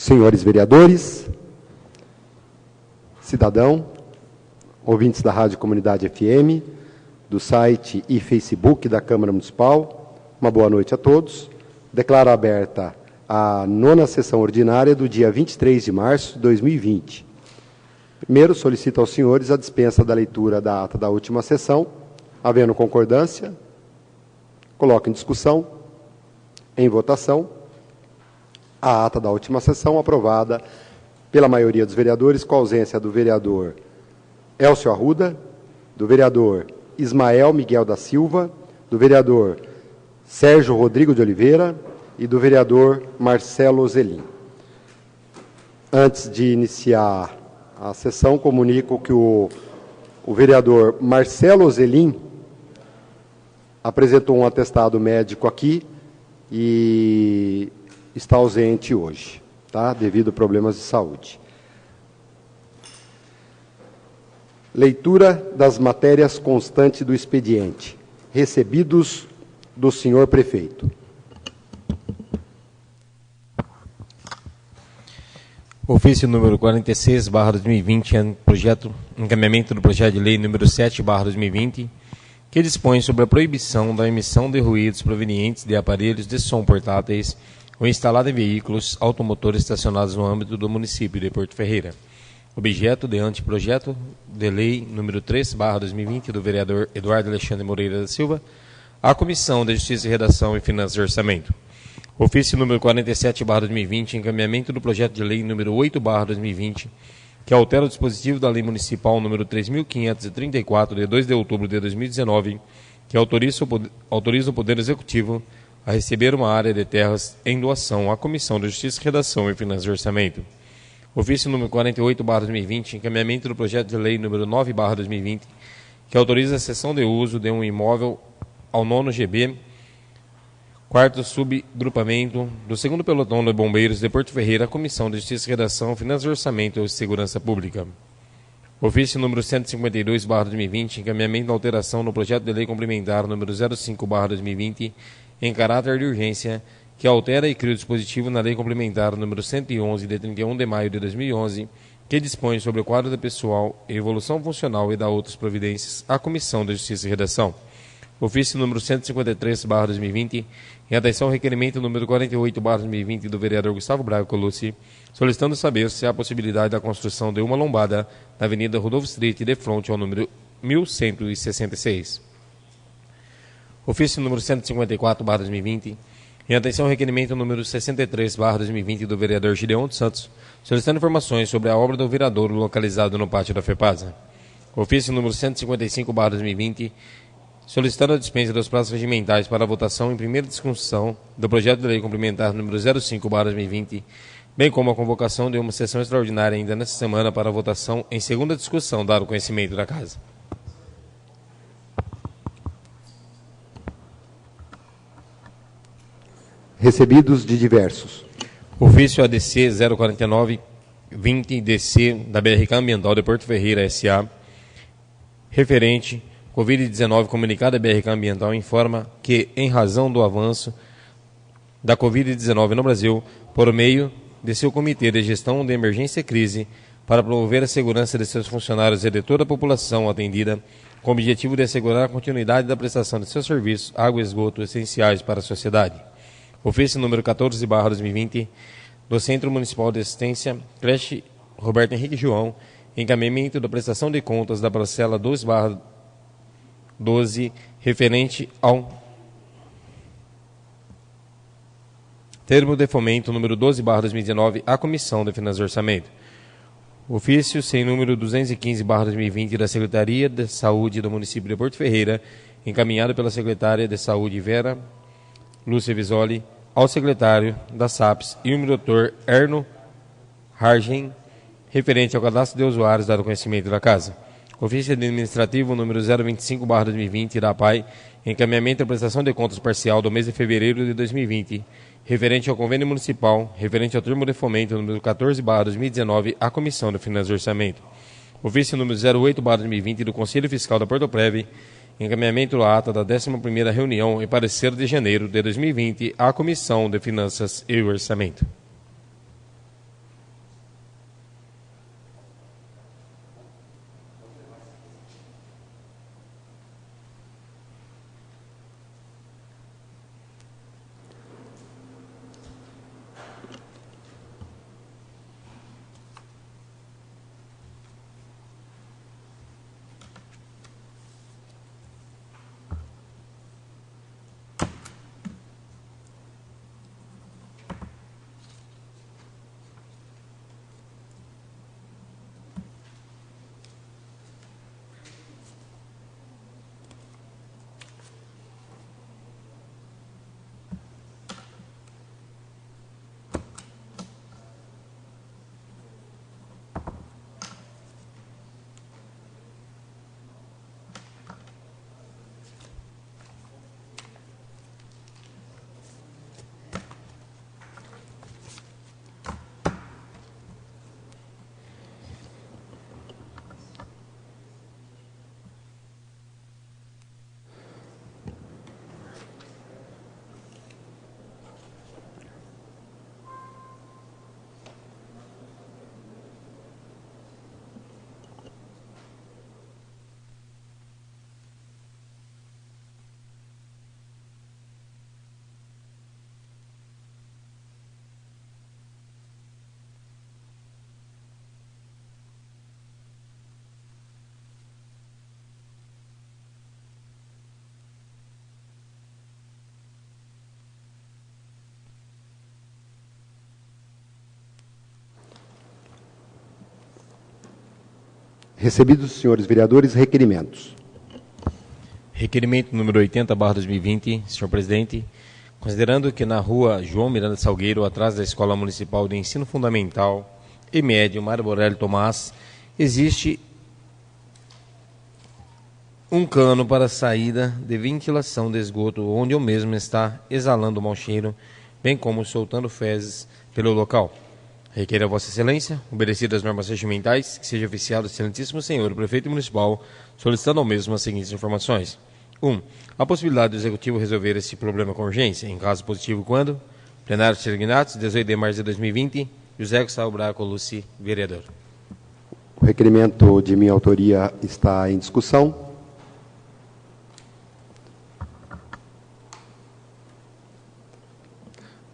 Senhores vereadores, cidadão, ouvintes da Rádio Comunidade FM, do site e Facebook da Câmara Municipal, uma boa noite a todos. Declaro aberta a 9ª sessão ordinária do dia 23 de março de 2020. Primeiro, solicito aos senhores a dispensa da leitura da ata da última sessão. Havendo concordância, coloco em discussão, em votação, a ata da última sessão aprovada pela maioria dos vereadores, com a ausência do vereador Elcio Arruda, do vereador Ismael Miguel da Silva, do vereador Sérgio Rodrigo de Oliveira e do vereador Marcelo Ozelin. Antes de iniciar a sessão, comunico que o vereador Marcelo Ozelin apresentou um atestado médico aqui e está ausente hoje, tá? Devido a problemas de saúde. Leitura das matérias constantes do expediente, recebidos do senhor prefeito. Ofício número 46/2020, encaminhamento do projeto de lei número 7/2020, que dispõe sobre a proibição da emissão de ruídos provenientes de aparelhos de som portáteis ou instalados em veículos automotores estacionados no âmbito do município de Porto Ferreira. Objeto de anteprojeto de lei número 3/2020 do vereador Eduardo Alexandre Moreira da Silva, à Comissão de Justiça e Redação e Finanças e Orçamento. Ofício número 47/2020, encaminhamento do projeto de lei número 8/2020, que altera o dispositivo da Lei Municipal número 3.534, de 2 de outubro de 2019, que autoriza o Poder Executivo a receber uma área de terras em doação à Comissão de Justiça, Redação e Finanças e Orçamento. Ofício número 48/2020, encaminhamento do projeto de lei número 9/2020, que autoriza a cessão de uso de um imóvel ao 9º GB, 4º subgrupamento do 2º Pelotão de Bombeiros de Porto Ferreira, à Comissão de Justiça, Redação, Finanças e Orçamento e Segurança Pública. Ofício número 152/2020, encaminhamento da alteração no projeto de lei complementar número 05/2020, em caráter de urgência, que altera e cria o dispositivo na lei complementar número 111, de 31 de maio de 2011, que dispõe sobre o quadro de pessoal, evolução funcional e da outras providências, à Comissão de Justiça e Redação. Ofício número 153/2020, em atenção ao requerimento número 48/2020 do vereador Gustavo Braga Colucci, solicitando saber se há possibilidade da construção de uma lombada na Avenida Rodolfo Street, de frente ao número 1166. Ofício número 154/2020, em atenção ao requerimento número 63/2020 do vereador Gideon dos Santos, solicitando informações sobre a obra do viradouro localizado no pátio da FEPASA. Ofício número 155/2020, solicitando a dispensa dos prazos regimentais para a votação em primeira discussão do projeto de lei complementar número 05/2020, bem como a convocação de uma sessão extraordinária ainda nesta semana para a votação em segunda discussão, dado o conhecimento da Casa. Recebidos de diversos. Ofício ADC 049-20 DC da BRK Ambiental de Porto Ferreira S.A., referente Covid-19, comunicado à BRK Ambiental informa que, em razão do avanço da Covid-19 no Brasil, por meio de seu Comitê de Gestão de Emergência e Crise, para promover a segurança de seus funcionários e de toda a população atendida, com o objetivo de assegurar a continuidade da prestação de seus serviços, água e esgoto essenciais para a sociedade. Ofício número 14/2020, do Centro Municipal de Assistência, creche Roberto Henrique João, encaminhamento da prestação de contas da parcela 2/12, referente ao termo de fomento número 12/2019, à Comissão de Finanças e Orçamento. Ofício sem número 215/2020 da Secretaria de Saúde do município de Porto Ferreira, encaminhado pela secretária de Saúde Vera Lúcia Visoli, ao secretário da SAPS e o Dr. Erno Hargen, referente ao cadastro de usuários, dado conhecimento da Casa. Ofício administrativo número 025/2020 da APAI, encaminhamento da prestação de contas parcial do mês de fevereiro de 2020, referente ao convênio municipal, referente ao termo de fomento número 14/2019, à Comissão de Finanças e Orçamento. Ofício número 08/2020 do Conselho Fiscal da Portoprev, encaminhamento à ata da 11ª reunião em parecer de janeiro de 2020 à Comissão de Finanças e Orçamento. Recebidos, senhores vereadores, requerimentos. Requerimento número 80/2020, senhor presidente. Considerando que na rua João Miranda Salgueiro, atrás da Escola Municipal de Ensino Fundamental e Médio Mário Borelli Tomás, existe um cano para saída de ventilação de esgoto, onde o mesmo está exalando mau cheiro, bem como soltando fezes pelo local. Requer a Vossa Excelência, obedecidas as normas regimentais, que seja oficiado o excelentíssimo senhor prefeito municipal, solicitando ao mesmo as seguintes informações. 1. A possibilidade do Executivo resolver esse problema com urgência, em caso positivo, quando? Plenário de Serginatos, 18 de março de 2020, José Gustavo Braco Luci, vereador. O requerimento de minha autoria está em discussão.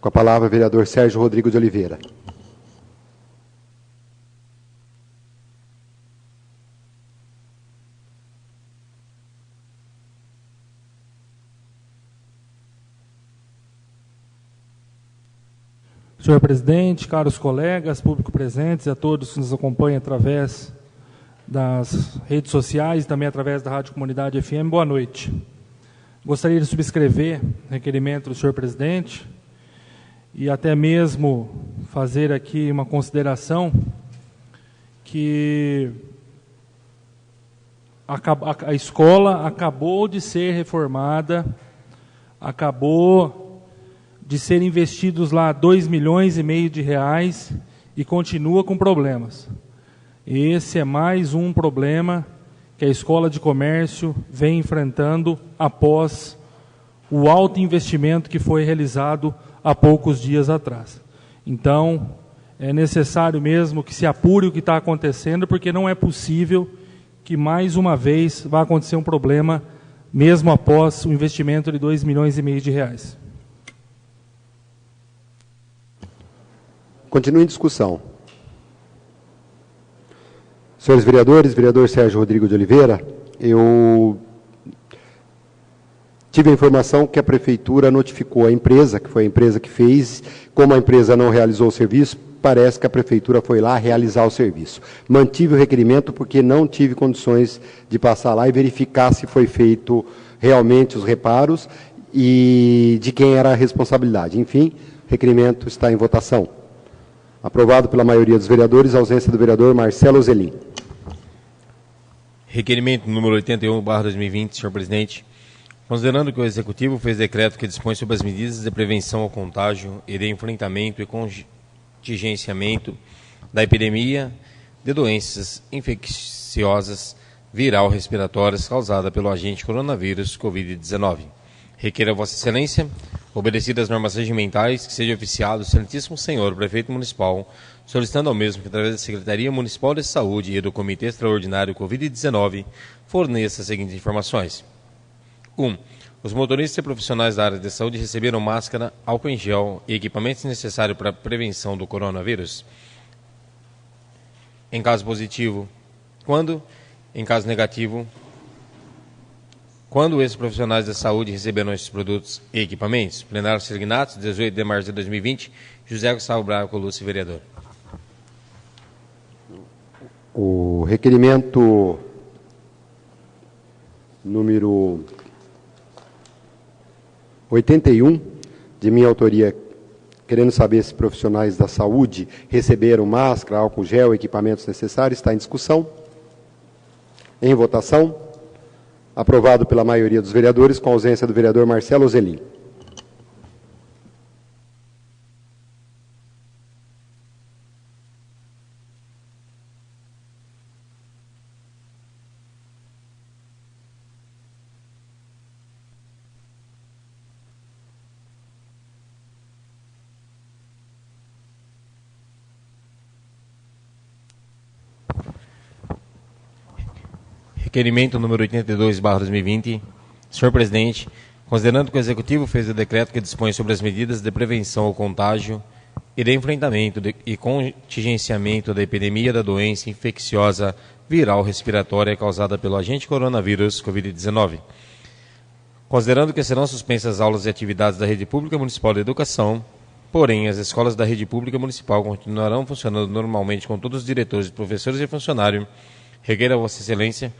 Com a palavra, vereador Sérgio Rodrigo de Oliveira. Senhor presidente, caros colegas, público presentes e a todos que nos acompanham através das redes sociais e também através da Rádio Comunidade FM, boa noite. Gostaria de subscrever o requerimento do senhor presidente e até mesmo fazer aqui uma consideração que a escola acabou de ser reformada, acabou de ser investidos lá 2,5 milhões de reais e continua com problemas. Esse é mais um problema que a Escola de Comércio vem enfrentando após o alto investimento que foi realizado há poucos dias atrás. Então, é necessário mesmo que se apure o que está acontecendo, porque não é possível que mais uma vez vá acontecer um problema, mesmo após o investimento de 2,5 milhões de reais. Continua em discussão. Senhores vereadores, vereador Sérgio Rodrigo de Oliveira, eu tive a informação que a Prefeitura notificou a empresa, que foi a empresa que fez, como a empresa não realizou o serviço, parece que a Prefeitura foi lá realizar o serviço. Mantive o requerimento porque não tive condições de passar lá e verificar se foi feito realmente os reparos e de quem era a responsabilidade. Enfim, o requerimento está em votação. Aprovado pela maioria dos vereadores, a ausência do vereador Marcelo Zelim. Requerimento número 81/2020, senhor presidente. Considerando que o Executivo fez decreto que dispõe sobre as medidas de prevenção ao contágio e de enfrentamento e contingenciamento da epidemia de doenças infecciosas viral respiratórias causada pelo agente coronavírus Covid-19. Requer a Vossa Excelência, obedecidas as normas regimentais, que seja oficiado o excelentíssimo senhor prefeito municipal, solicitando ao mesmo que, através da Secretaria Municipal de Saúde e do Comitê Extraordinário Covid-19, forneça as seguintes informações. 1. Os motoristas e profissionais da área de saúde receberam máscara, álcool em gel e equipamentos necessários para a prevenção do coronavírus? Em caso positivo, quando? Em caso negativo, quando esses profissionais da saúde receberam esses produtos e equipamentos? Plenário Serginatos, 18 de março de 2020, José Gustavo Braco Luci, vereador. O requerimento número 81, de minha autoria, querendo saber se profissionais da saúde receberam máscara, álcool gel, equipamentos necessários, está em discussão. Em votação. Aprovado pela maioria dos vereadores, com a ausência do vereador Marcelo Zelim. Requerimento número 82/2020. Senhor presidente, considerando que o Executivo fez o decreto que dispõe sobre as medidas de prevenção ao contágio e de enfrentamento e contingenciamento da epidemia da doença infecciosa viral respiratória causada pelo agente coronavírus Covid-19. Considerando que serão suspensas as aulas e atividades da Rede Pública Municipal de Educação, porém, as escolas da Rede Pública Municipal continuarão funcionando normalmente com todos os diretores, professores e funcionários, Requer a Vossa Excelência,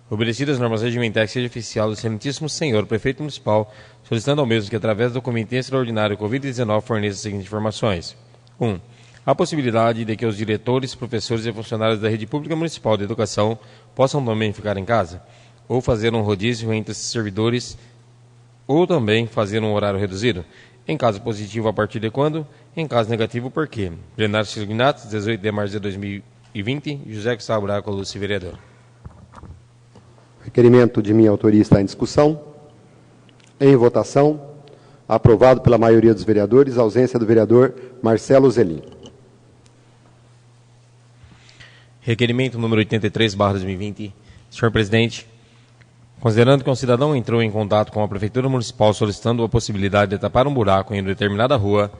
obedecidas as normas regimentais, que seja oficial do Excelentíssimo Senhor Prefeito Municipal, solicitando ao mesmo que, através do Comitê Extraordinário Covid-19, forneça as seguintes informações. 1. A possibilidade de que os diretores, professores e funcionários da Rede Pública Municipal de Educação possam também ficar em casa, ou fazer um rodízio entre esses servidores, ou também fazer um horário reduzido. Em caso positivo, a partir de quando? Em caso negativo, por quê? Plenário Signatos, 18 de março de 2020, José Gustavo Braco Lúcio, vereador. Requerimento de minha autoria está em discussão. Em votação. Aprovado pela maioria dos vereadores. Ausência do vereador Marcelo Zelim. Requerimento número 83/2020. Senhor presidente, considerando que um cidadão entrou em contato com a Prefeitura Municipal solicitando a possibilidade de tapar um buraco em determinada rua,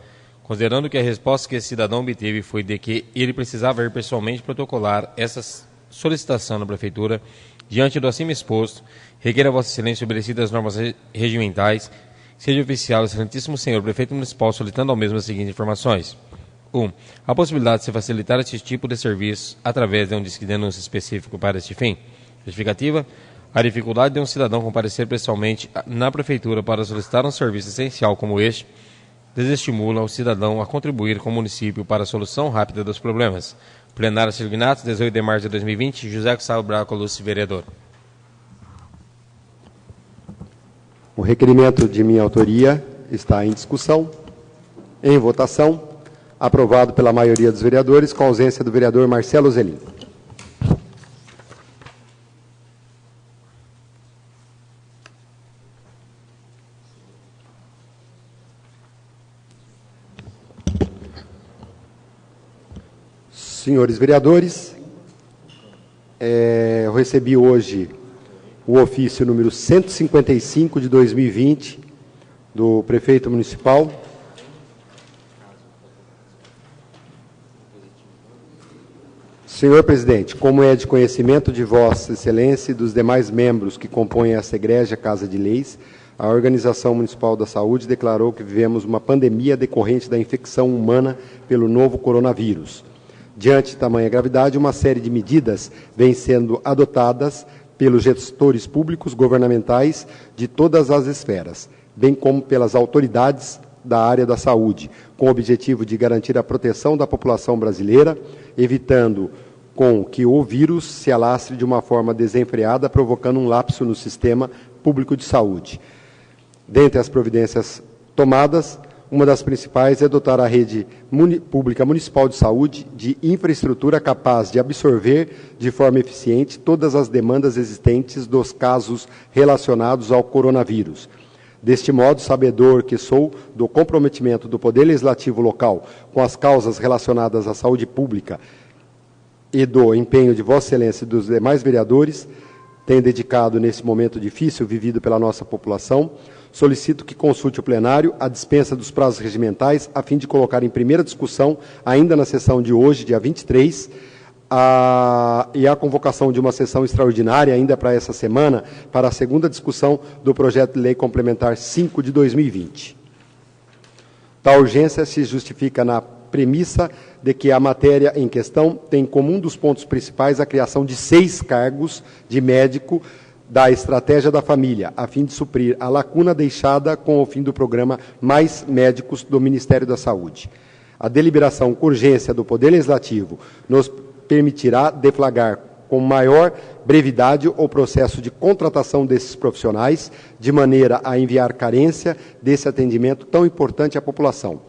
considerando que a resposta que esse cidadão obteve foi de que ele precisava ir pessoalmente protocolar essa solicitação na Prefeitura, diante do acima exposto, requer a Vossa Excelência, obedecidas as normas regimentais, seja oficial o Excelentíssimo Senhor Prefeito Municipal solicitando ao mesmo as seguintes informações. 1. A possibilidade de se facilitar esse tipo de serviço através de um disque de denúncia específico para este fim. Justificativa: a dificuldade de um cidadão comparecer pessoalmente na Prefeitura para solicitar um serviço essencial como este desestimula o cidadão a contribuir com o município para a solução rápida dos problemas. Plenário Signatos, 18 de março de 2020, José Gustavo Braco Lúcio, vereador. O requerimento de minha autoria está em discussão. Em votação. Aprovado pela maioria dos vereadores, com ausência do vereador Marcelo Zelim. Senhores vereadores, eu recebi hoje o ofício número 155 de 2020 do prefeito municipal. Senhor presidente, como é de conhecimento de Vossa Excelência e dos demais membros que compõem essa egrégia Casa de Leis, a Organização Municipal da Saúde declarou que vivemos uma pandemia decorrente da infecção humana pelo novo coronavírus. Diante de tamanha gravidade, uma série de medidas vem sendo adotadas pelos gestores públicos governamentais de todas as esferas, bem como pelas autoridades da área da saúde, com o objetivo de garantir a proteção da população brasileira, evitando com que o vírus se alastre de uma forma desenfreada, provocando um lapso no sistema público de saúde. Dentre as providências tomadas, uma das principais é dotar a rede pública municipal de saúde de infraestrutura capaz de absorver de forma eficiente todas as demandas existentes dos casos relacionados ao coronavírus. Deste modo, sabedor que sou do comprometimento do Poder Legislativo local com as causas relacionadas à saúde pública e do empenho de Vossa Excelência e dos demais vereadores, tem dedicado nesse momento difícil vivido pela nossa população, solicito que consulte o plenário a dispensa dos prazos regimentais, a fim de colocar em primeira discussão, ainda na sessão de hoje, dia 23, e a convocação de uma sessão extraordinária, ainda para essa semana, para a segunda discussão do projeto de lei complementar 5 de 2020. Tal urgência se justifica na premissa de que a matéria em questão tem como um dos pontos principais a criação de 6 cargos de médico da estratégia da família, a fim de suprir a lacuna deixada com o fim do programa Mais Médicos do Ministério da Saúde. A deliberação com urgência do Poder Legislativo nos permitirá deflagrar com maior brevidade o processo de contratação desses profissionais, de maneira a enviar carência desse atendimento tão importante à população.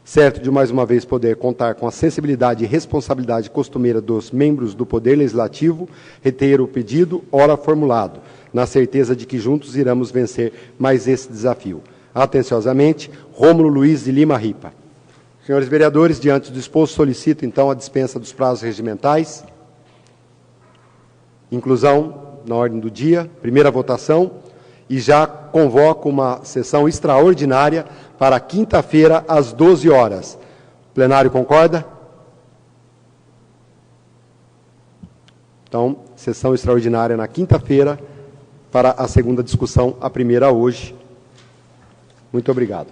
Certo de, mais uma vez, poder contar com a sensibilidade e responsabilidade costumeira dos membros do Poder Legislativo, reitero o pedido, ora formulado, na certeza de que juntos iremos vencer mais esse desafio. Atenciosamente, Rômulo Luiz de Lima Ripa. Senhores vereadores, diante do exposto, solicito, então, a dispensa dos prazos regimentais. Inclusão na ordem do dia, primeira votação, e já convoco uma sessão extraordinária para quinta-feira, às 12 horas. O plenário concorda? Então, sessão extraordinária na quinta-feira, para a segunda discussão, a primeira hoje. Muito obrigado.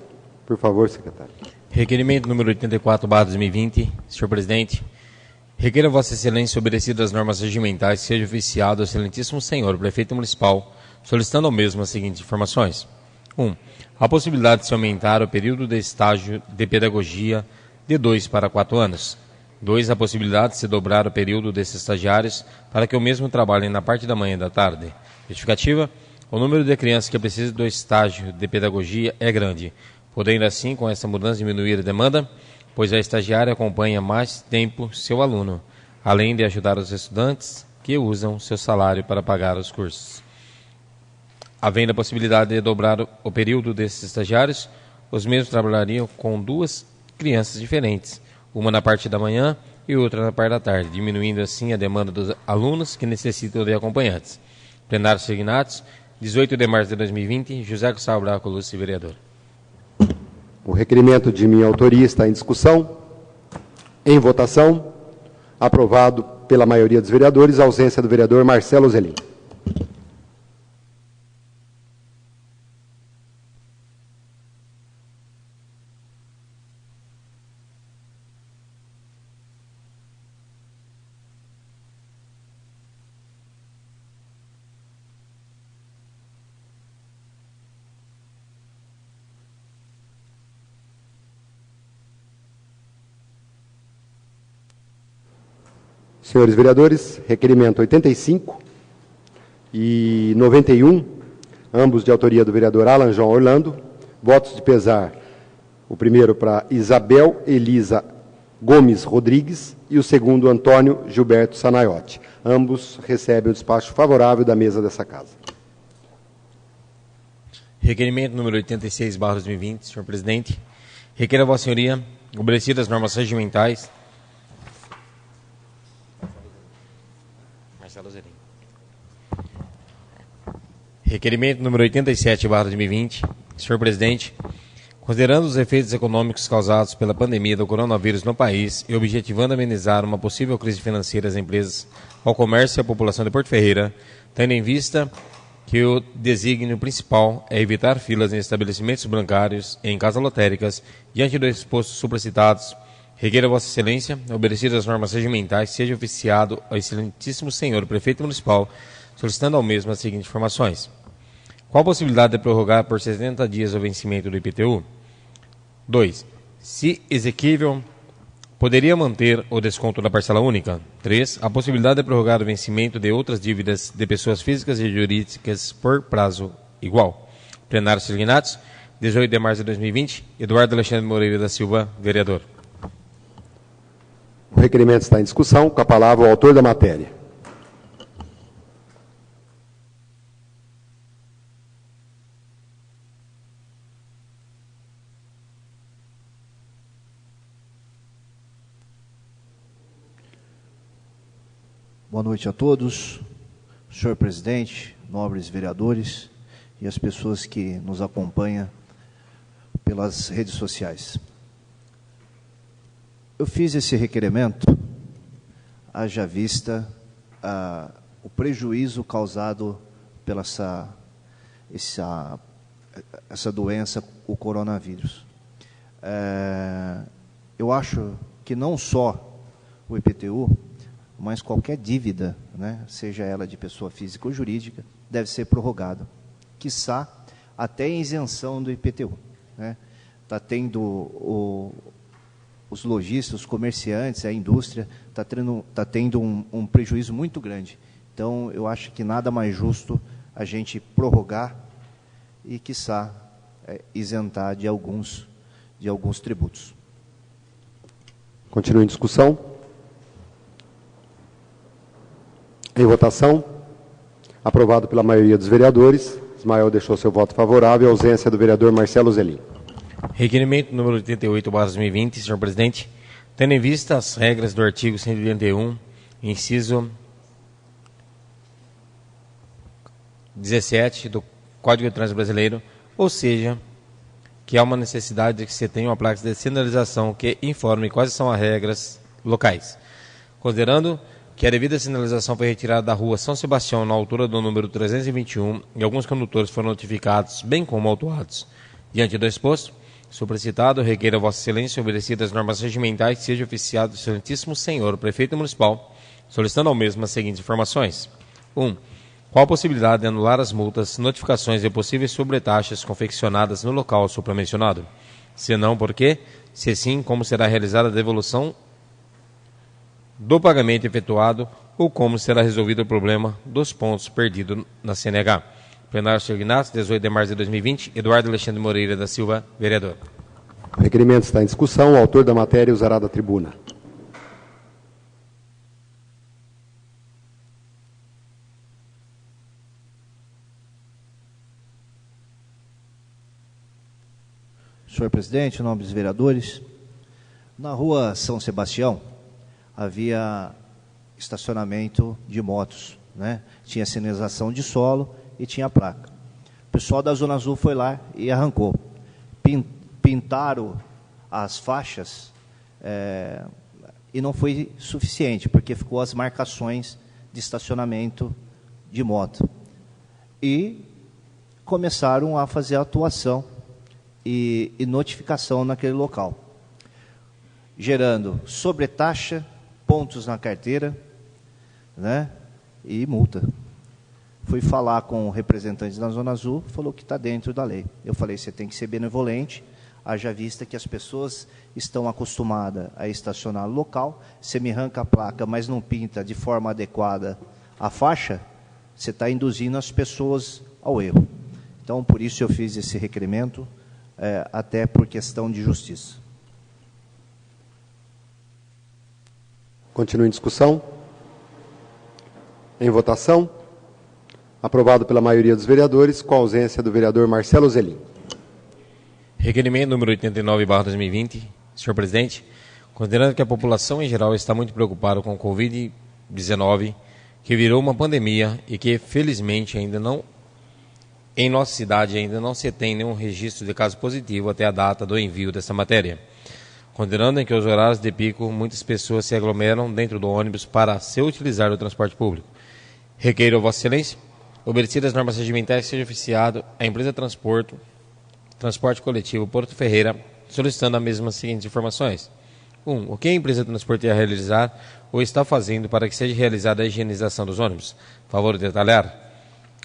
Por favor, secretário. Requerimento número 84/2020. Senhor presidente, Requeira Vossa Excelência, obedecidas as normas regimentais, seja oficiado ao excelentíssimo senhor prefeito municipal, solicitando ao mesmo as seguintes informações. 1. A possibilidade de se aumentar o período de estágio de pedagogia de 2 para 4 anos. 2. A possibilidade de se dobrar o período desses estagiários para que o mesmo trabalhem na parte da manhã e da tarde. Justificativa: o número de crianças que precisam do estágio de pedagogia é grande, podendo assim, com essa mudança, diminuir a demanda, pois a estagiária acompanha mais tempo seu aluno, além de ajudar os estudantes que usam seu salário para pagar os cursos. Havendo a possibilidade de dobrar o período desses estagiários, os mesmos trabalhariam com 2 crianças diferentes, uma na parte da manhã e outra na parte da tarde, diminuindo assim a demanda dos alunos que necessitam de acompanhantes. Plenário Signatos, 18 de março de 2020, José Gustavo Braco Lúcio, vereador. O requerimento de minha autoria está em discussão. Em votação. Aprovado pela maioria dos vereadores, a ausência do vereador Marcelo Zelim. Senhores vereadores, requerimento 85 e 91, ambos de autoria do vereador Alan João Orlando. Votos de pesar. O primeiro para Isabel Elisa Gomes Rodrigues e o segundo Antônio Gilberto Sanaiotti. Ambos recebem o despacho favorável da mesa dessa casa. Requerimento número 86/2020, senhor presidente. Requer a Vossa Senhoria, obedecidas as normas regimentais, requerimento número 87/2020, senhor presidente, considerando os efeitos econômicos causados pela pandemia do coronavírus no país e objetivando amenizar uma possível crise financeira às empresas, ao comércio e à população de Porto Ferreira, tendo em vista que o desígnio principal é evitar filas em estabelecimentos bancários e em casas lotéricas, diante dos expostos supracitados, requer a Vossa Excelência, obedecidas as normas regimentais, seja oficiado ao excelentíssimo senhor prefeito municipal, solicitando ao mesmo as seguintes informações. Qual a possibilidade de prorrogar por 60 dias o vencimento do IPTU? 2. Se exequível, poderia manter o desconto da parcela única? 3. A possibilidade de prorrogar o vencimento de outras dívidas de pessoas físicas e jurídicas por prazo igual. Plenário Signatos, 18 de março de 2020, Eduardo Alexandre Moreira da Silva, vereador. O requerimento está em discussão. Com a palavra o autor da matéria. Boa noite a todos, senhor presidente, nobres vereadores e as pessoas que nos acompanham pelas redes sociais. Eu fiz esse requerimento, haja vista o prejuízo causado pela essa doença, o coronavírus. Eu acho que não só o IPTU, mas qualquer dívida, né, seja ela de pessoa física ou jurídica, deve ser prorrogada. Quiçá até a isenção do IPTU. Né? Está tendo os lojistas, os comerciantes, a indústria, está tendo um prejuízo muito grande. Então, eu acho que nada mais justo a gente prorrogar e, quiçá, isentar de alguns tributos. Continua em discussão. Em votação. Aprovado pela maioria dos vereadores. Ismael deixou seu voto favorável. Ausência do vereador Marcelo Zelim. Requerimento número 88/2020, senhor presidente. Tendo em vista as regras do artigo 181, inciso 17 do Código de Trânsito Brasileiro, ou seja, que há uma necessidade de que se tenha uma placa de sinalização que informe quais são as regras locais. Considerando que a devida sinalização foi retirada da rua São Sebastião, na altura do número 321, e alguns condutores foram notificados, bem como autuados. Diante do exposto, Solicitado, requeiro a Vossa Excelência, obedecidas as normas regimentais, que seja oficiado o Excelentíssimo Senhor Prefeito Municipal, solicitando ao mesmo as seguintes informações. 1. Qual a possibilidade de anular as multas, notificações e possíveis sobretaxas confeccionadas no local supramencionado? Se não, por quê? Se sim, como será realizada a devolução do pagamento efetuado ou como será resolvido o problema dos pontos perdidos na CNH? Plenário Sr. Ignacio, 18 de março de 2020, Eduardo Alexandre Moreira da Silva, vereador. O requerimento está em discussão. O autor da matéria usará da tribuna. Senhor presidente, em nome dos vereadores, na rua São Sebastião havia estacionamento de motos, né? Tinha sinalização de solo e tinha placa. O pessoal da Zona Azul foi lá e arrancou. Pintaram as faixas e não foi suficiente, porque ficou as marcações de estacionamento de moto. E começaram a fazer a atuação e notificação naquele local, gerando sobretaxa, pontos na carteira, né, e multa. Fui falar com o representante da Zona Azul, falou que está dentro da lei. Eu falei, você tem que ser benevolente, haja vista que as pessoas estão acostumadas a estacionar no local, você me arranca a placa, mas não pinta de forma adequada a faixa, você está induzindo as pessoas ao erro. Então, por isso eu fiz esse requerimento, até por questão de justiça. Continua em discussão. Em votação. Aprovado pela maioria dos vereadores, com a ausência do vereador Marcelo Zelim. Requerimento número 89/2020. Senhor presidente, considerando que a população em geral está muito preocupada com o Covid-19, que virou uma pandemia e que, felizmente, em nossa cidade ainda não se tem nenhum registro de caso positivo até a data do envio dessa matéria. Considerando que os horários de pico, muitas pessoas se aglomeram dentro do ônibus para se utilizar do transporte público. Requeiro a Vossa Excelência, obedecidas as normas regimentais, seja oficiado a empresa Transporte Coletivo Porto Ferreira, solicitando as mesmas seguintes informações. 1. O que a empresa de transporte irá realizar ou está fazendo para que seja realizada a higienização dos ônibus? Favor de detalhar.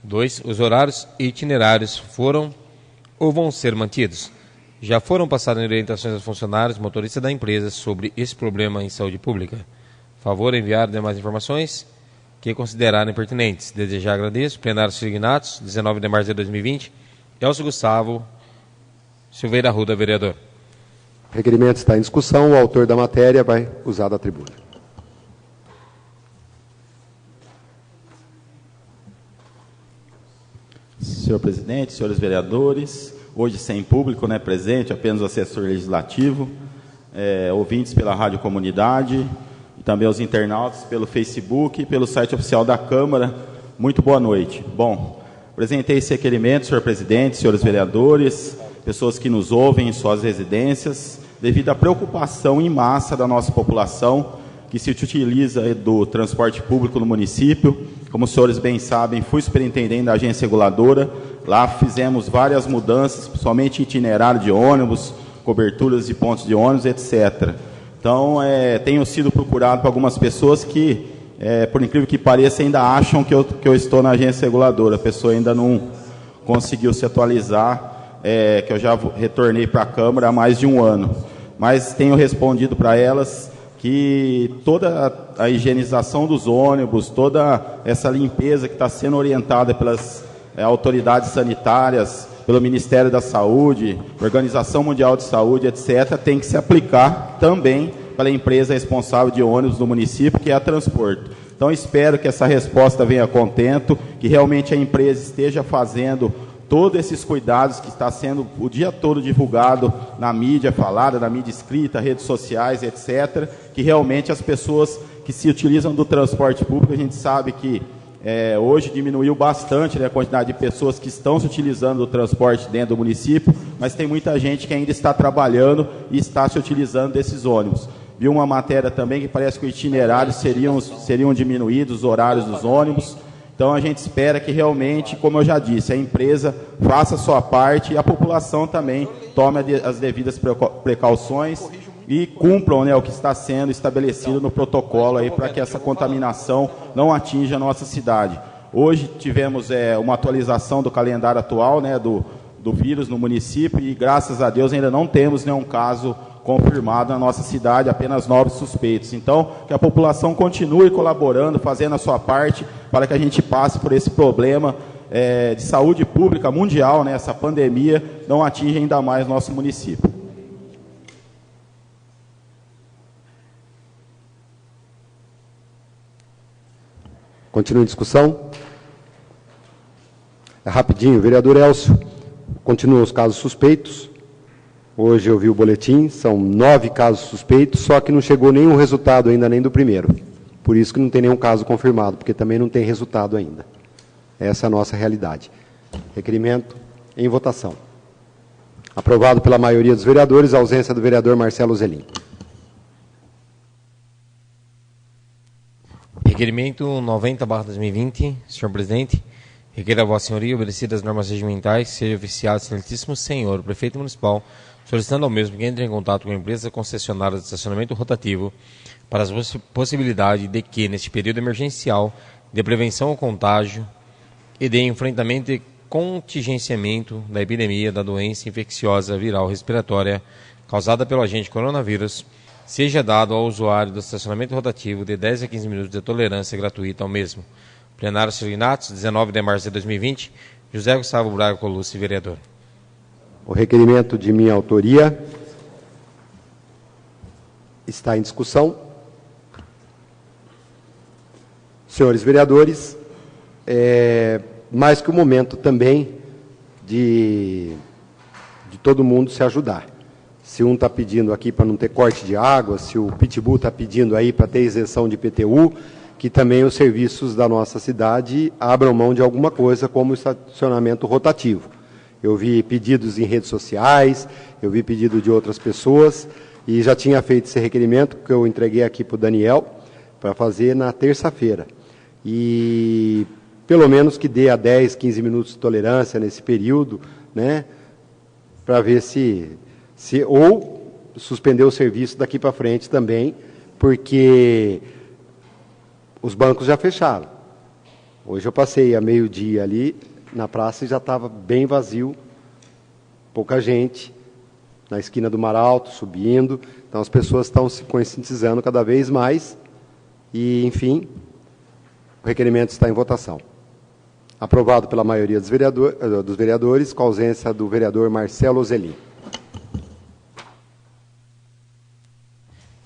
2. Os horários e itinerários foram ou vão ser mantidos? Já foram passadas orientações aos funcionários, motoristas da empresa sobre esse problema em saúde pública? Favor enviar demais informações que considerarem pertinentes. Desejar agradeço. Plenário Sr. Ignacio, 19 de março de 2020. Elcio Gustavo Silveira Arruda, vereador. O requerimento está em discussão. O autor da matéria vai usar da tribuna. Senhor presidente, senhores vereadores, hoje sem público, né, presente, apenas o assessor legislativo, ouvintes pela Rádio Comunidade e também os internautas pelo Facebook e pelo site oficial da Câmara, muito boa noite. Bom, apresentei esse requerimento, senhor presidente, senhores vereadores, pessoas que nos ouvem em suas residências, devido à preocupação em massa da nossa população que se utiliza do transporte público no município. Como os senhores bem sabem, fui superintendente da agência reguladora, lá fizemos várias mudanças, principalmente itinerário de ônibus, coberturas de pontos de ônibus, etc. Então, tenho sido procurado por algumas pessoas que, por incrível que pareça, ainda acham que eu estou na agência reguladora. A pessoa ainda não conseguiu se atualizar, que eu já retornei para a Câmara há mais de um ano. Mas tenho respondido para elas que toda a higienização dos ônibus, toda essa limpeza que está sendo orientada pelas autoridades sanitárias, pelo Ministério da Saúde, Organização Mundial de Saúde, etc., tem que se aplicar também pela empresa responsável de ônibus do município, que é a Transporto. Então, espero que essa resposta venha a contento, que realmente a empresa esteja fazendo todos esses cuidados que está sendo o dia todo divulgado na mídia falada, na mídia escrita, redes sociais, etc., que realmente as pessoas que se utilizam do transporte público, a gente sabe que hoje diminuiu bastante, né, a quantidade de pessoas que estão se utilizando do transporte dentro do município, mas tem muita gente que ainda está trabalhando e está se utilizando desses ônibus. Vi uma matéria também que parece que os itinerários seriam diminuídos, os horários dos ônibus. Então a gente espera que realmente, como eu já disse, a empresa faça a sua parte e a população também tome as devidas precauções e cumpram, né, o que está sendo estabelecido no protocolo aí para que essa contaminação não atinja a nossa cidade. Hoje tivemos uma atualização do calendário atual, né, do vírus no município e, graças a Deus, ainda não temos nenhum caso confirmado na nossa cidade, apenas 9 suspeitos. Então, que a população continue colaborando, fazendo a sua parte, para que a gente passe por esse problema de saúde pública mundial, né, essa pandemia não atinja ainda mais nosso município. Continua em discussão? É rapidinho, vereador Elcio. Continuam os casos suspeitos. Hoje eu vi o boletim, são 9 casos suspeitos, só que não chegou nenhum resultado ainda, nem do primeiro. Por isso que não tem nenhum caso confirmado, porque também não tem resultado ainda. Essa é a nossa realidade. Requerimento em votação. Aprovado pela maioria dos vereadores, a ausência do vereador Marcelo Zelim. Requerimento 90/2020, senhor presidente. Requer a Vossa Senhoria, obedecidas as normas regimentais, seja oficiado excelentíssimo senhor, o prefeito municipal, solicitando ao mesmo que entre em contato com a empresa concessionária de estacionamento rotativo para a possibilidade de que, neste período emergencial de prevenção ao contágio e de enfrentamento e contingenciamento da epidemia da doença infecciosa viral respiratória causada pelo agente coronavírus, seja dado ao usuário do estacionamento rotativo de 10 a 15 minutos de tolerância gratuita ao mesmo. Plenário Serignatos, 19 de março de 2020, José Gustavo Braga Colucci, vereador. O requerimento de minha autoria está em discussão. Senhores vereadores, mais que o momento também de todo mundo se ajudar. Se um está pedindo aqui para não ter corte de água, se o Pitbull está pedindo aí para ter isenção de IPTU, que também os serviços da nossa cidade abram mão de alguma coisa, como o estacionamento rotativo. Eu vi pedidos em redes sociais, eu vi pedido de outras pessoas, e já tinha feito esse requerimento, que eu entreguei aqui para o Daniel, para fazer na terça-feira. E pelo menos que dê a 10, 15 minutos de tolerância nesse período, né, para ver se ou suspender o serviço daqui para frente também, porque os bancos já fecharam. Hoje eu passei a meio-dia ali na praça e já estava bem vazio, pouca gente, na esquina do Mar Alto, subindo. Então as pessoas estão se conscientizando cada vez mais e, enfim, o requerimento está em votação. Aprovado pela maioria dos vereadores, com a ausência do vereador Marcelo Zelim.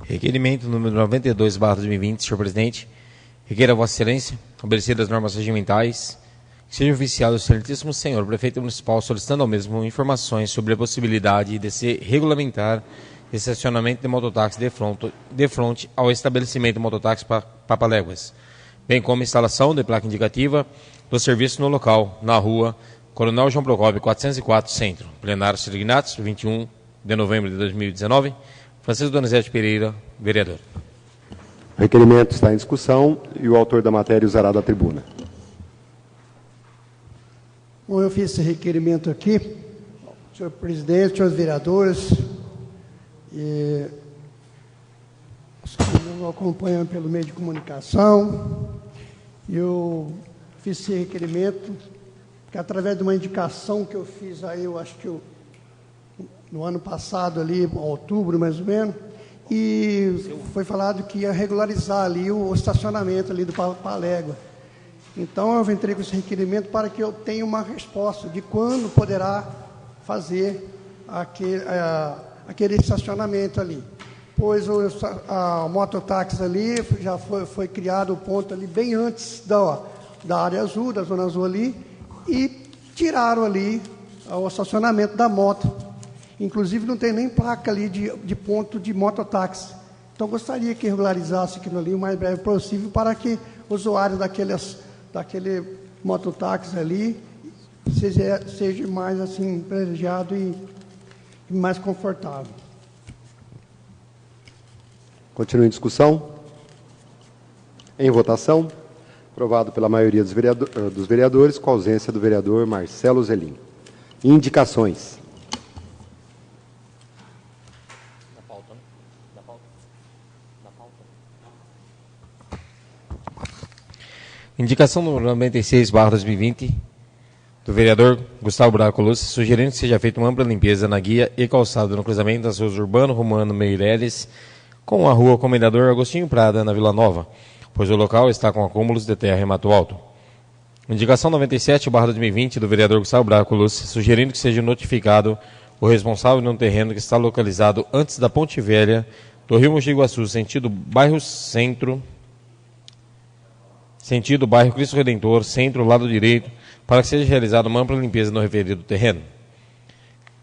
Requerimento número 92/2020, senhor presidente. Requer a Vossa Excelência, obedecidas as normas regimentais, que seja oficiado o excelentíssimo senhor prefeito municipal, solicitando ao mesmo informações sobre a possibilidade de se regulamentar estacionamento de mototáxi de fronte ao estabelecimento de mototáxi Papaléguas, bem como instalação de placa indicativa do serviço no local, na rua Coronel João Procópio, 404, Centro. Plenário Serignatos, 21 de novembro de 2019. Francisco Donizete Pereira, vereador. O requerimento está em discussão e o autor da matéria usará da tribuna. Bom, eu fiz esse requerimento aqui, senhor presidente, senhores vereadores, e os que nos acompanham pelo meio de comunicação. Eu fiz esse requerimento porque, através de uma indicação que eu fiz aí, eu acho que no ano passado, ali, em outubro mais ou menos, e foi falado que ia regularizar ali o estacionamento ali do Papalégua. Então, eu entrei com esse requerimento para que eu tenha uma resposta de quando poderá fazer aquele estacionamento ali. Pois a mototáxi ali já foi criado o ponto ali bem antes da área azul, da zona azul ali, e tiraram ali o estacionamento da moto. Inclusive, não tem nem placa ali de ponto de mototáxi. Então, gostaria que regularizasse aquilo ali o mais breve possível para que o usuário daquele mototáxi ali seja mais assim privilegiado e mais confortável. Continua em discussão. Em votação. Aprovado pela maioria dos vereadores, com a ausência do vereador Marcelo Zelim. Indicações. Indicação número 96/2020, do vereador Gustavo Braco Lúcia, sugerindo que seja feita uma ampla limpeza na guia e calçada no cruzamento das ruas Urbano Romano Meireles com a rua Comendador Agostinho Prada, na Vila Nova, pois o local está com acúmulos de terra em mato alto. Indicação 97/2020, do vereador Gustavo Braco Lúcia, sugerindo que seja notificado o responsável no terreno que está localizado antes da Ponte Velha do Rio Mogi Guaçu, sentido bairro Centro, sentido bairro Cristo Redentor, centro, lado direito, para que seja realizada uma ampla limpeza no referido terreno.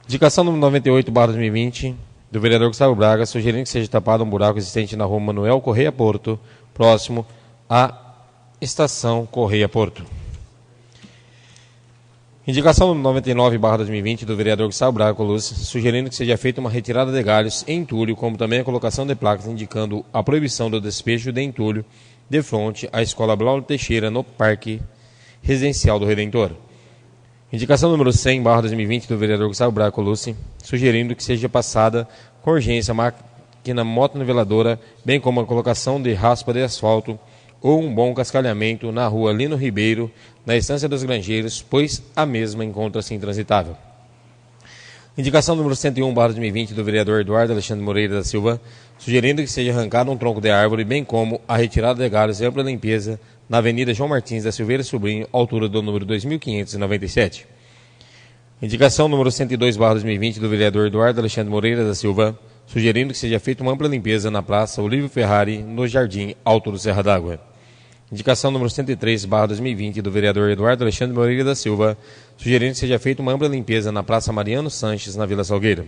Indicação número 98/2020, do vereador Gustavo Braga, sugerindo que seja tapado um buraco existente na rua Manuel Correia Porto, próximo à estação Correia Porto. Indicação número 99/2020, do vereador Gustavo Braga Lúcia, sugerindo que seja feita uma retirada de galhos em entulho, como também a colocação de placas indicando a proibição do despejo de entulho de frente à Escola Braulio Teixeira, no Parque Residencial do Redentor. Indicação número 100/2020, do vereador Gustavo Braco Lúcia, sugerindo que seja passada com urgência a máquina motoniveladora, bem como a colocação de raspa de asfalto ou um bom cascalhamento na rua Lino Ribeiro, na Estância dos Granjeiros, pois a mesma encontra-se intransitável. Indicação número 101/2020, do vereador Eduardo Alexandre Moreira da Silva, sugerindo que seja arrancado um tronco de árvore, bem como a retirada de galhos e ampla limpeza na Avenida João Martins da Silveira Sobrinho, altura do número 2597. Indicação número 102/2020, do vereador Eduardo Alexandre Moreira da Silva, sugerindo que seja feita uma ampla limpeza na Praça Olívio Ferrari, no Jardim Alto do Serra d'Água. Indicação número 103/2020, do vereador Eduardo Alexandre Moreira da Silva, sugerindo que seja feita uma ampla limpeza na Praça Mariano Sanches, na Vila Salgueiro.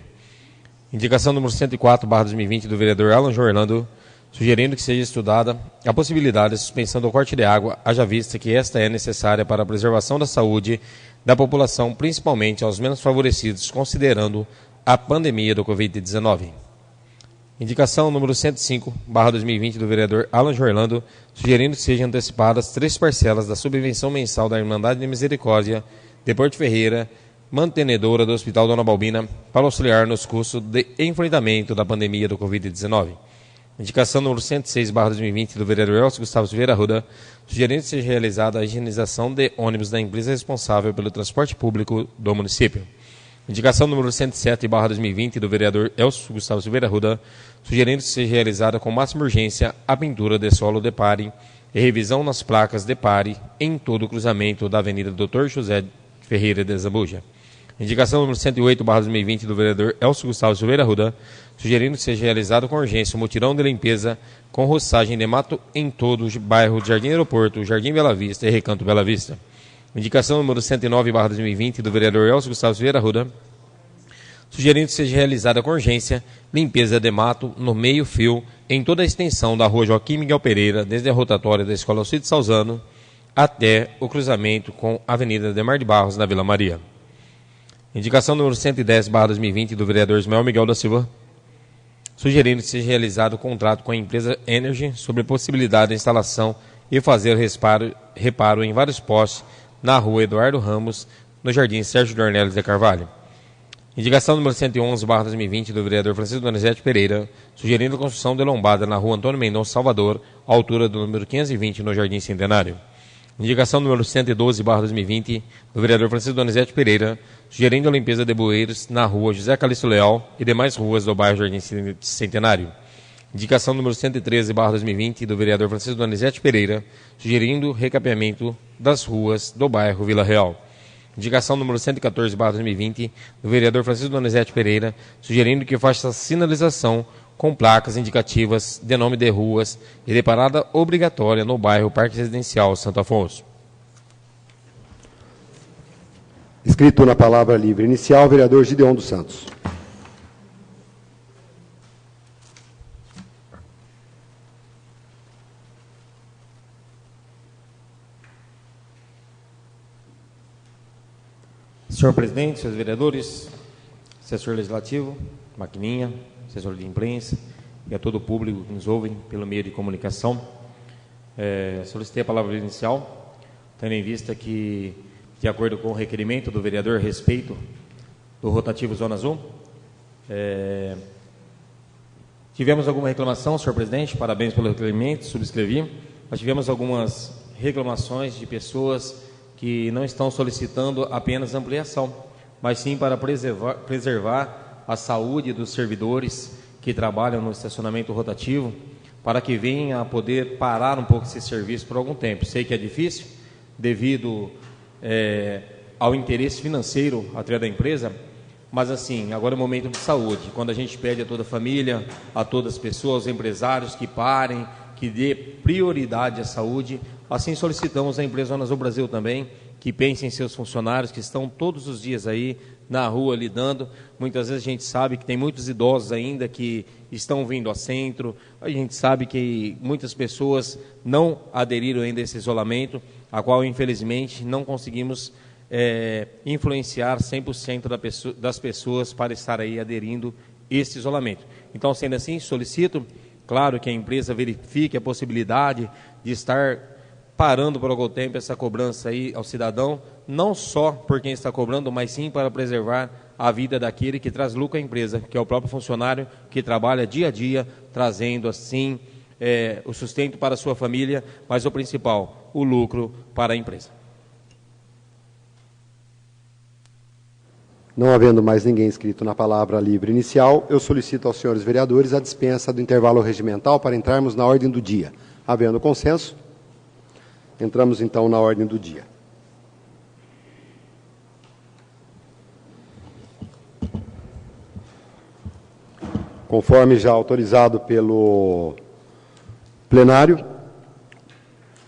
Indicação número 104/2020, do vereador Alan Jorlando, sugerindo que seja estudada a possibilidade de suspensão do corte de água, haja vista que esta é necessária para a preservação da saúde da população, principalmente aos menos favorecidos, considerando a pandemia do Covid-19. Indicação número 105/2020, do vereador Alan Jorlando, sugerindo que sejam antecipadas 3 parcelas da subvenção mensal da Irmandade de Misericórdia de Porto Ferreira, mantenedora do Hospital Dona Balbina, para auxiliar nos custos de enfrentamento da pandemia do Covid-19. Indicação número 106/2020, do vereador Elcio Gustavo Silveira Arruda, sugerindo que seja realizada a higienização de ônibus da empresa responsável pelo transporte público do município. Indicação número 107/2020, do vereador Elcio Gustavo Silveira Arruda, sugerindo que seja realizada com máxima urgência a pintura de solo de pare e revisão nas placas de pare em todo o cruzamento da Avenida Dr. José Ferreira de Zambuja. Indicação número 108/2020, do vereador Elcio Gustavo Silveira Arruda, sugerindo que seja realizado com urgência um mutirão de limpeza com roçagem de mato em todo o bairro Jardim Aeroporto, Jardim Bela Vista e Recanto Bela Vista. Indicação número 109/2020, do vereador Elcio Gustavo Silveira Arruda, sugerindo que seja realizada com urgência limpeza de mato no meio-fio em toda a extensão da rua Joaquim Miguel Pereira, desde a rotatória da Escola Alcides Salzano até o cruzamento com a Avenida Demar de Barros, na Vila Maria. Indicação número 110/2020, do vereador Ismael Miguel da Silva, sugerindo que seja realizado contrato com a empresa Energy sobre a possibilidade da instalação e fazer reparo em vários postes na rua Eduardo Ramos, no Jardim Sérgio Dornelles de Carvalho. Indicação número 111/2020, do vereador Francisco Donizete Pereira, sugerindo a construção de lombada na rua Antônio Mendonça Salvador, altura do número 520, no Jardim Centenário. Indicação número 112/2020, do vereador Francisco Donizete Pereira, sugerindo a limpeza de bueiros na rua José Calixto Leal e demais ruas do bairro Jardim Centenário. Indicação número 113/2020, do vereador Francisco Donizete Pereira, sugerindo recapeamento das ruas do bairro Vila Real. Indicação número 114/2020, do vereador Francisco Donizete Pereira, sugerindo que faça sinalização com placas indicativas de nome de ruas e de parada obrigatória no bairro Parque Residencial Santo Afonso. Inscrito na palavra livre inicial, vereador Gideon dos Santos. Senhor presidente, senhores vereadores, assessor legislativo, maquininha, assessor de imprensa e a todo o público que nos ouve pelo meio de comunicação. Solicitei a palavra inicial, tendo em vista que, de acordo com o requerimento do vereador a respeito do rotativo Zona Azul, tivemos alguma reclamação, senhor presidente, parabéns pelo requerimento, subscrevi, mas tivemos algumas reclamações de pessoas que não estão solicitando apenas ampliação, mas sim para preservar a saúde dos servidores que trabalham no estacionamento rotativo, para que venha a poder parar um pouco esse serviço por algum tempo. Sei que é difícil, devido ao interesse financeiro atrás da empresa, mas assim, agora é um momento de saúde, quando a gente pede a toda a família, a todas as pessoas, aos empresários que parem, que dê prioridade à saúde, assim solicitamos à empresa Zona Azul Brasil também, que pense em seus funcionários, que estão todos os dias aí na rua lidando. Muitas vezes a gente sabe que tem muitos idosos ainda que estão vindo ao centro, a gente sabe que muitas pessoas não aderiram ainda a esse isolamento, a qual infelizmente não conseguimos influenciar 100% das pessoas para estar aí aderindo a esse isolamento. Então, sendo assim, solicito, claro, que a empresa verifique a possibilidade de estar parando por algum tempo essa cobrança aí ao cidadão, não só por quem está cobrando, mas sim para preservar a vida daquele que traz lucro à empresa, que é o próprio funcionário que trabalha dia a dia, trazendo assim o sustento para a sua família, mas o principal, o lucro para a empresa. Não havendo mais ninguém inscrito na palavra livre inicial, eu solicito aos senhores vereadores a dispensa do intervalo regimental para entrarmos na ordem do dia. Havendo consenso, entramos então na ordem do dia. Conforme já autorizado pelo plenário,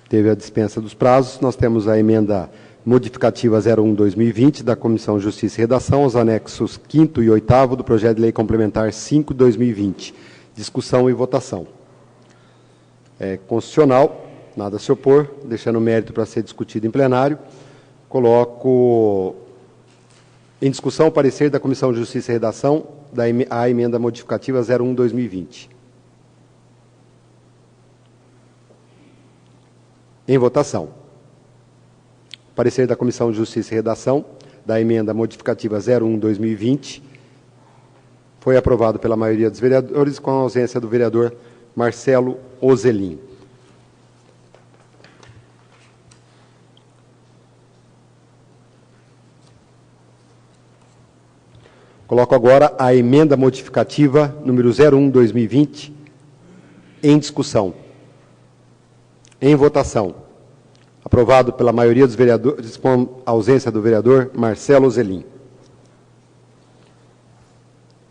teve a dispensa dos prazos, nós temos a emenda modificativa 01/2020 da Comissão Justiça e Redação, os anexos 5º e 8º do Projeto de Lei Complementar 5/2020. Discussão e votação. É constitucional, nada a se opor, deixando o mérito para ser discutido em plenário. Coloco em discussão o parecer da Comissão de Justiça e Redação a emenda modificativa 01/2020. Em votação. Parecer da Comissão de Justiça e Redação da emenda modificativa 01/2020 foi aprovado pela maioria dos vereadores, com a ausência do vereador Marcelo Ozelin. Coloco agora a emenda modificativa número 01/2020 em discussão. Em votação. Aprovado pela maioria dos vereadores, com a ausência do vereador Marcelo Ozelin.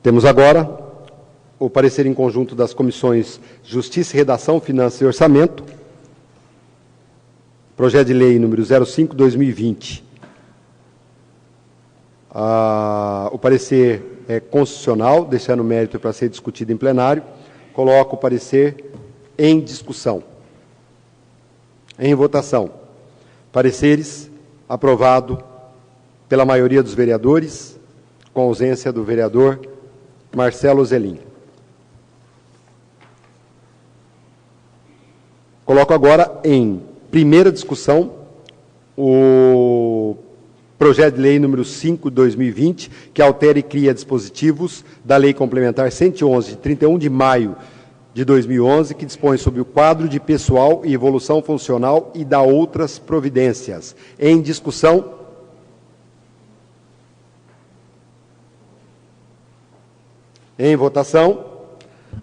Temos agora o parecer em conjunto das comissões Justiça e Redação, Finanças e Orçamento. Projeto de Lei número 05/2020. O parecer é constitucional, deixando o mérito para ser discutido em plenário. Coloco o parecer em discussão. Em votação. Pareceres aprovado pela maioria dos vereadores, com ausência do vereador Marcelo Ozelin. Coloco agora em primeira discussão o projeto de lei número 5/2020, que altera e cria dispositivos da Lei Complementar 111, de 31 de maio de 2011, que dispõe sobre o quadro de pessoal e evolução funcional e dá outras providências. Em discussão. Em votação.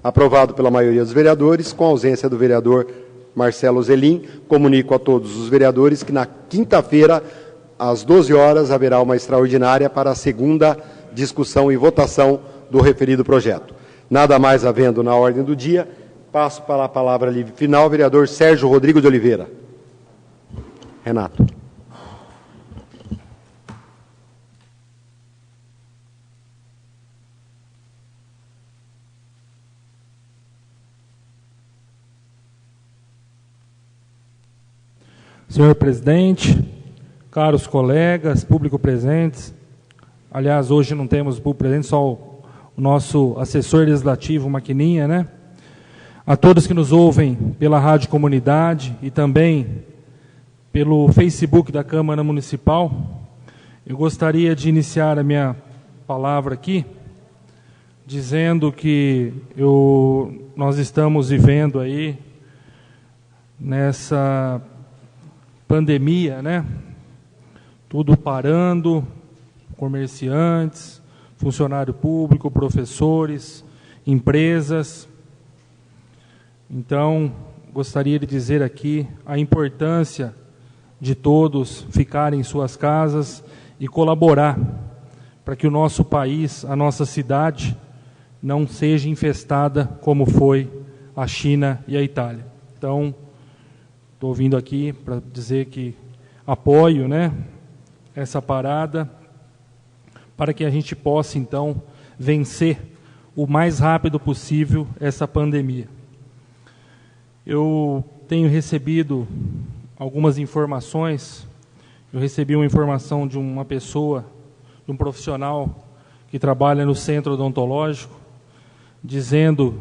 Aprovado pela maioria dos vereadores, com ausência do vereador Marcelo Ozelin. Comunico a todos os vereadores que na quinta-feira, às 12 horas, haverá uma extraordinária para a segunda discussão e votação do referido projeto. Nada mais havendo na ordem do dia, passo para a palavra livre final, vereador Sérgio Rodrigo de Oliveira. Renato. Senhor presidente, caros colegas, público presentes, aliás, hoje não temos público presente, só o nosso assessor legislativo, Maquininha, né? A todos que nos ouvem pela Rádio Comunidade e também pelo Facebook da Câmara Municipal, eu gostaria de iniciar a minha palavra aqui, dizendo que nós estamos vivendo aí, nessa pandemia, né? Tudo parando, comerciantes, funcionário público, professores, empresas. Então, gostaria de dizer aqui a importância de todos ficarem em suas casas e colaborar para que o nosso país, a nossa cidade, não seja infestada como foi a China e a Itália. Então, estou vindo aqui para dizer que apoio, né, essa parada, para que a gente possa, então, vencer o mais rápido possível essa pandemia. Eu tenho recebido algumas informações. Eu recebi uma informação de uma pessoa, de um profissional que trabalha no centro odontológico, dizendo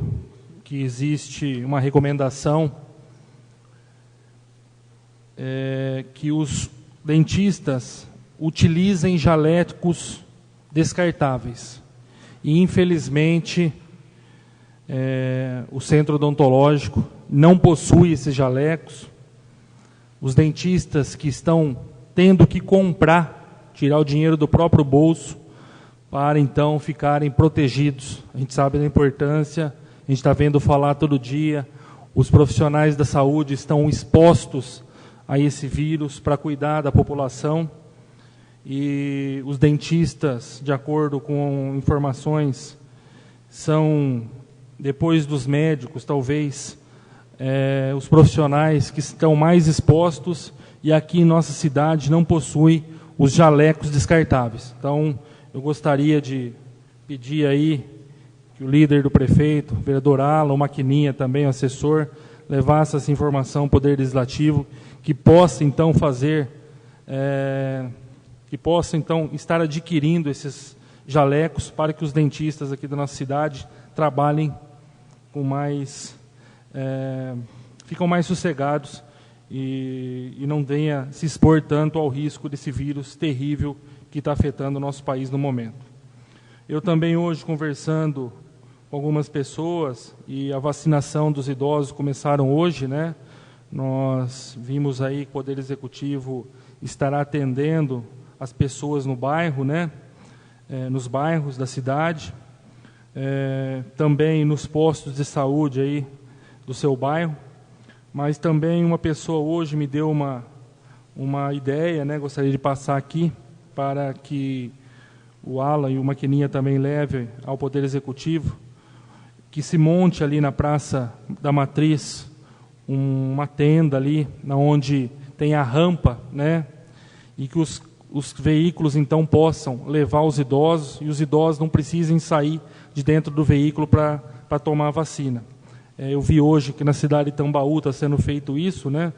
que existe uma recomendação que os dentistas utilizem jalecos descartáveis. E, infelizmente, o centro odontológico não possui esses jalecos. Os dentistas que estão tendo que comprar, tirar o dinheiro do próprio bolso, para então ficarem protegidos. A gente sabe da importância, a gente está vendo falar todo dia, os profissionais da saúde estão expostos a esse vírus para cuidar da população, e os dentistas, de acordo com informações, são, depois dos médicos, talvez, os profissionais que estão mais expostos, e aqui em nossa cidade não possui os jalecos descartáveis. Então, eu gostaria de pedir aí que o líder do prefeito, o vereador Alan, o Maquininha também, o assessor, levasse essa informação ao Poder Legislativo, que possa então estar adquirindo esses jalecos para que os dentistas aqui da nossa cidade trabalhem com mais, ficam mais sossegados e não venha se expor tanto ao risco desse vírus terrível que está afetando o nosso país no momento. Eu também hoje, conversando com algumas pessoas, e a vacinação dos idosos começaram hoje, né? Nós vimos aí que o Poder Executivo estará atendendo as pessoas no bairro, né? Nos bairros da cidade, também nos postos de saúde aí do seu bairro, mas também uma pessoa hoje me deu uma ideia, né? Gostaria de passar aqui para que o Alan e o Maquininha também levem ao Poder Executivo, que se monte ali na Praça da Matriz uma tenda ali, onde tem a rampa, né? E que os veículos então possam levar os idosos, e os idosos não precisem sair de dentro do veículo para tomar a vacina. Eu vi hoje que na cidade de Tambaú está sendo feito isso, né?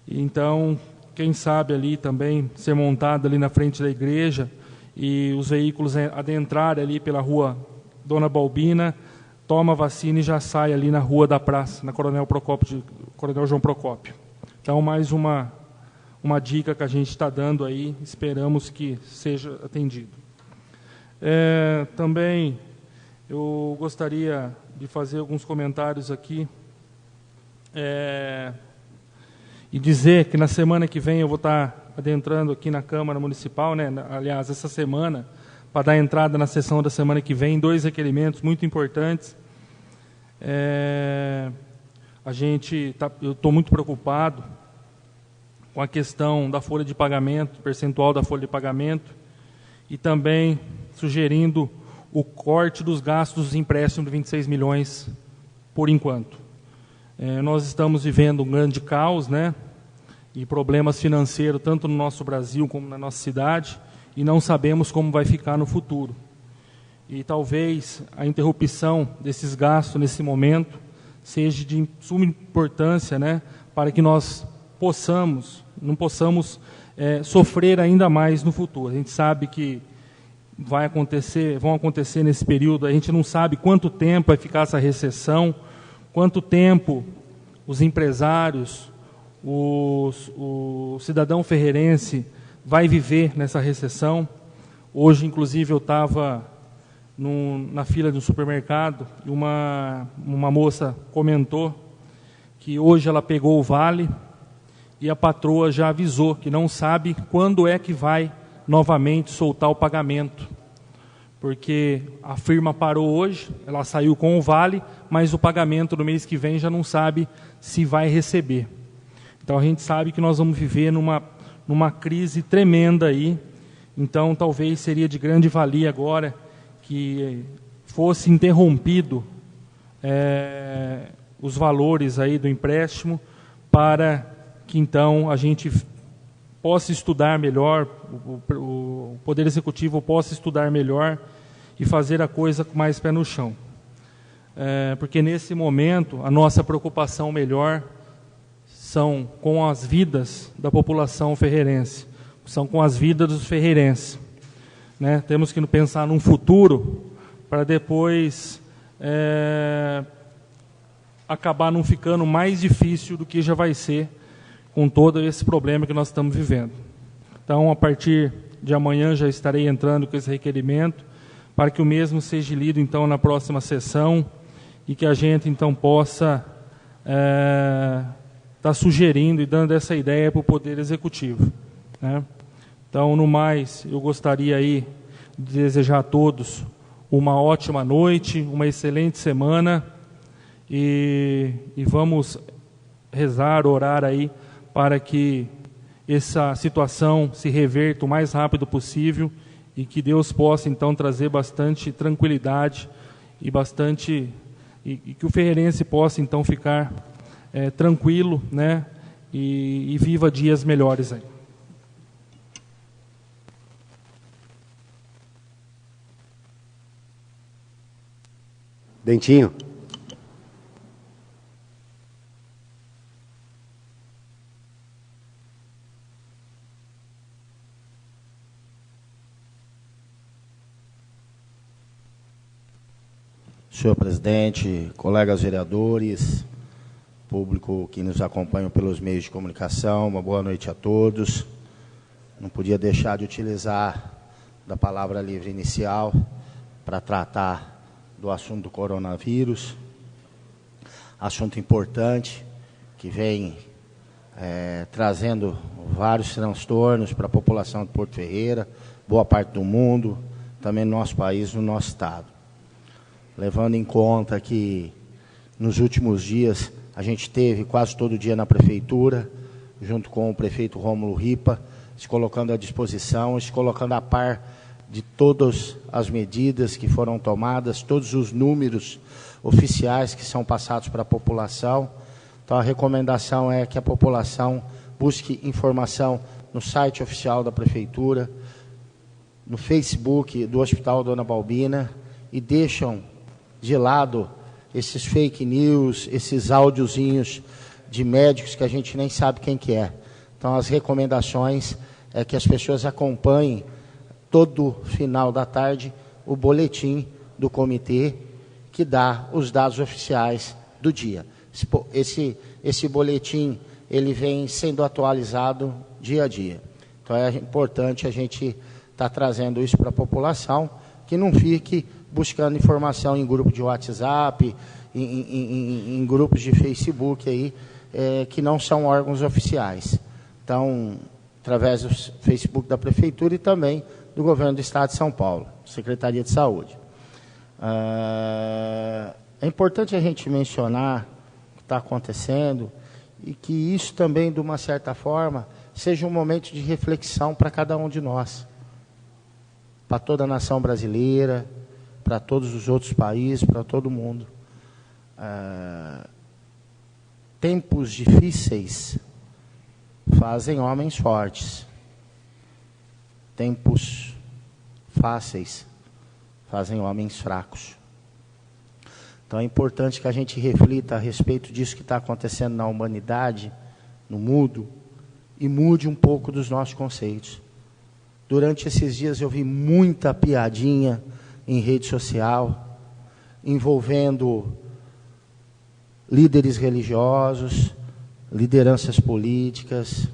Então, quem sabe ali também ser montado ali na frente da igreja e os veículos adentrarem ali pela rua Dona Balbina, toma a vacina e já sai ali na rua da praça, na Coronel João Procópio. Então, mais uma dica que a gente está dando aí, esperamos que seja atendido. Também eu gostaria de fazer alguns comentários aqui e dizer que na semana que vem eu vou estar adentrando aqui na Câmara Municipal, né? Aliás, essa semana, para dar entrada na sessão da semana que vem, 2 requerimentos muito importantes. Eu estou muito preocupado com a questão da folha de pagamento, percentual da folha de pagamento, e também sugerindo o corte dos gastos dos empréstimos de 26 milhões por enquanto. Nós estamos vivendo um grande caos, né? E problemas financeiros, tanto no nosso Brasil como na nossa cidade, e não sabemos como vai ficar no futuro. E talvez a interrupção desses gastos nesse momento seja de suma importância, né? Para que nós não possamos sofrer ainda mais no futuro. A gente sabe que vão acontecer nesse período, a gente não sabe quanto tempo vai ficar essa recessão, quanto tempo os empresários, o cidadão ferreirense vai viver nessa recessão. Hoje, inclusive, eu estava na fila de um supermercado e uma moça comentou que hoje ela pegou o vale e a patroa já avisou que não sabe quando é que vai novamente soltar o pagamento. Porque a firma parou hoje, ela saiu com o vale, mas o pagamento do mês que vem já não sabe se vai receber. Então a gente sabe que nós vamos viver numa crise tremenda aí. Então talvez seria de grande valia agora que fosse interrompido os valores aí do empréstimo, para que então a gente possa estudar melhor, o Poder Executivo possa estudar melhor e fazer a coisa com mais pé no chão. Porque nesse momento a nossa preocupação melhor são com as vidas da população ferreirense, são com as vidas dos ferreirenses. Né? Temos que pensar num futuro para depois acabar não ficando mais difícil do que já vai ser com todo esse problema que nós estamos vivendo. Então, a partir de amanhã já estarei entrando com esse requerimento para que o mesmo seja lido então na próxima sessão e que a gente então possa estar sugerindo e dando essa ideia para o Poder Executivo. Né? Então, no mais, eu gostaria aí de desejar a todos uma ótima noite, uma excelente semana e vamos rezar, orar aí para que essa situação se reverta o mais rápido possível e que Deus possa então trazer bastante tranquilidade e que o ferreirense possa então ficar tranquilo, né, e viva dias melhores aí. Dentinho. Senhor presidente, colegas vereadores, público que nos acompanha pelos meios de comunicação, uma boa noite a todos. Não podia deixar de utilizar da palavra livre inicial para tratar do assunto do coronavírus, assunto importante que vem trazendo vários transtornos para a população de Porto Ferreira, boa parte do mundo, também no nosso país, no nosso estado. Levando em conta que nos últimos dias a gente teve quase todo dia na prefeitura, junto com o prefeito Rômulo Ripa, se colocando à disposição, se colocando a par de todas as medidas que foram tomadas, todos os números oficiais que são passados para a população. Então a recomendação é que a população busque informação no site oficial da prefeitura, no Facebook do Hospital Dona Balbina, e deixam de lado esses fake news, esses áudiozinhos de médicos que a gente nem sabe quem que é. Então as recomendações é que as pessoas acompanhem todo final da tarde o boletim do comitê que dá os dados oficiais do dia. Esse boletim ele vem sendo atualizado dia a dia. Então é importante a gente estar trazendo isso para a população, que não fique buscando informação em grupo de WhatsApp, em grupos de Facebook aí, que não são órgãos oficiais. Então, através do Facebook da Prefeitura e também do Governo do Estado de São Paulo, Secretaria de Saúde. É importante a gente mencionar o que está acontecendo e que isso também, de uma certa forma, seja um momento de reflexão para cada um de nós, para toda a nação brasileira, para todos os outros países, para todo mundo. Tempos difíceis fazem homens fortes. Tempos fáceis fazem homens fracos. Então é importante que a gente reflita a respeito disso que está acontecendo na humanidade, no mundo, e mude um pouco dos nossos conceitos. Durante esses dias eu vi muita piadinha em rede social, envolvendo líderes religiosos, lideranças políticas,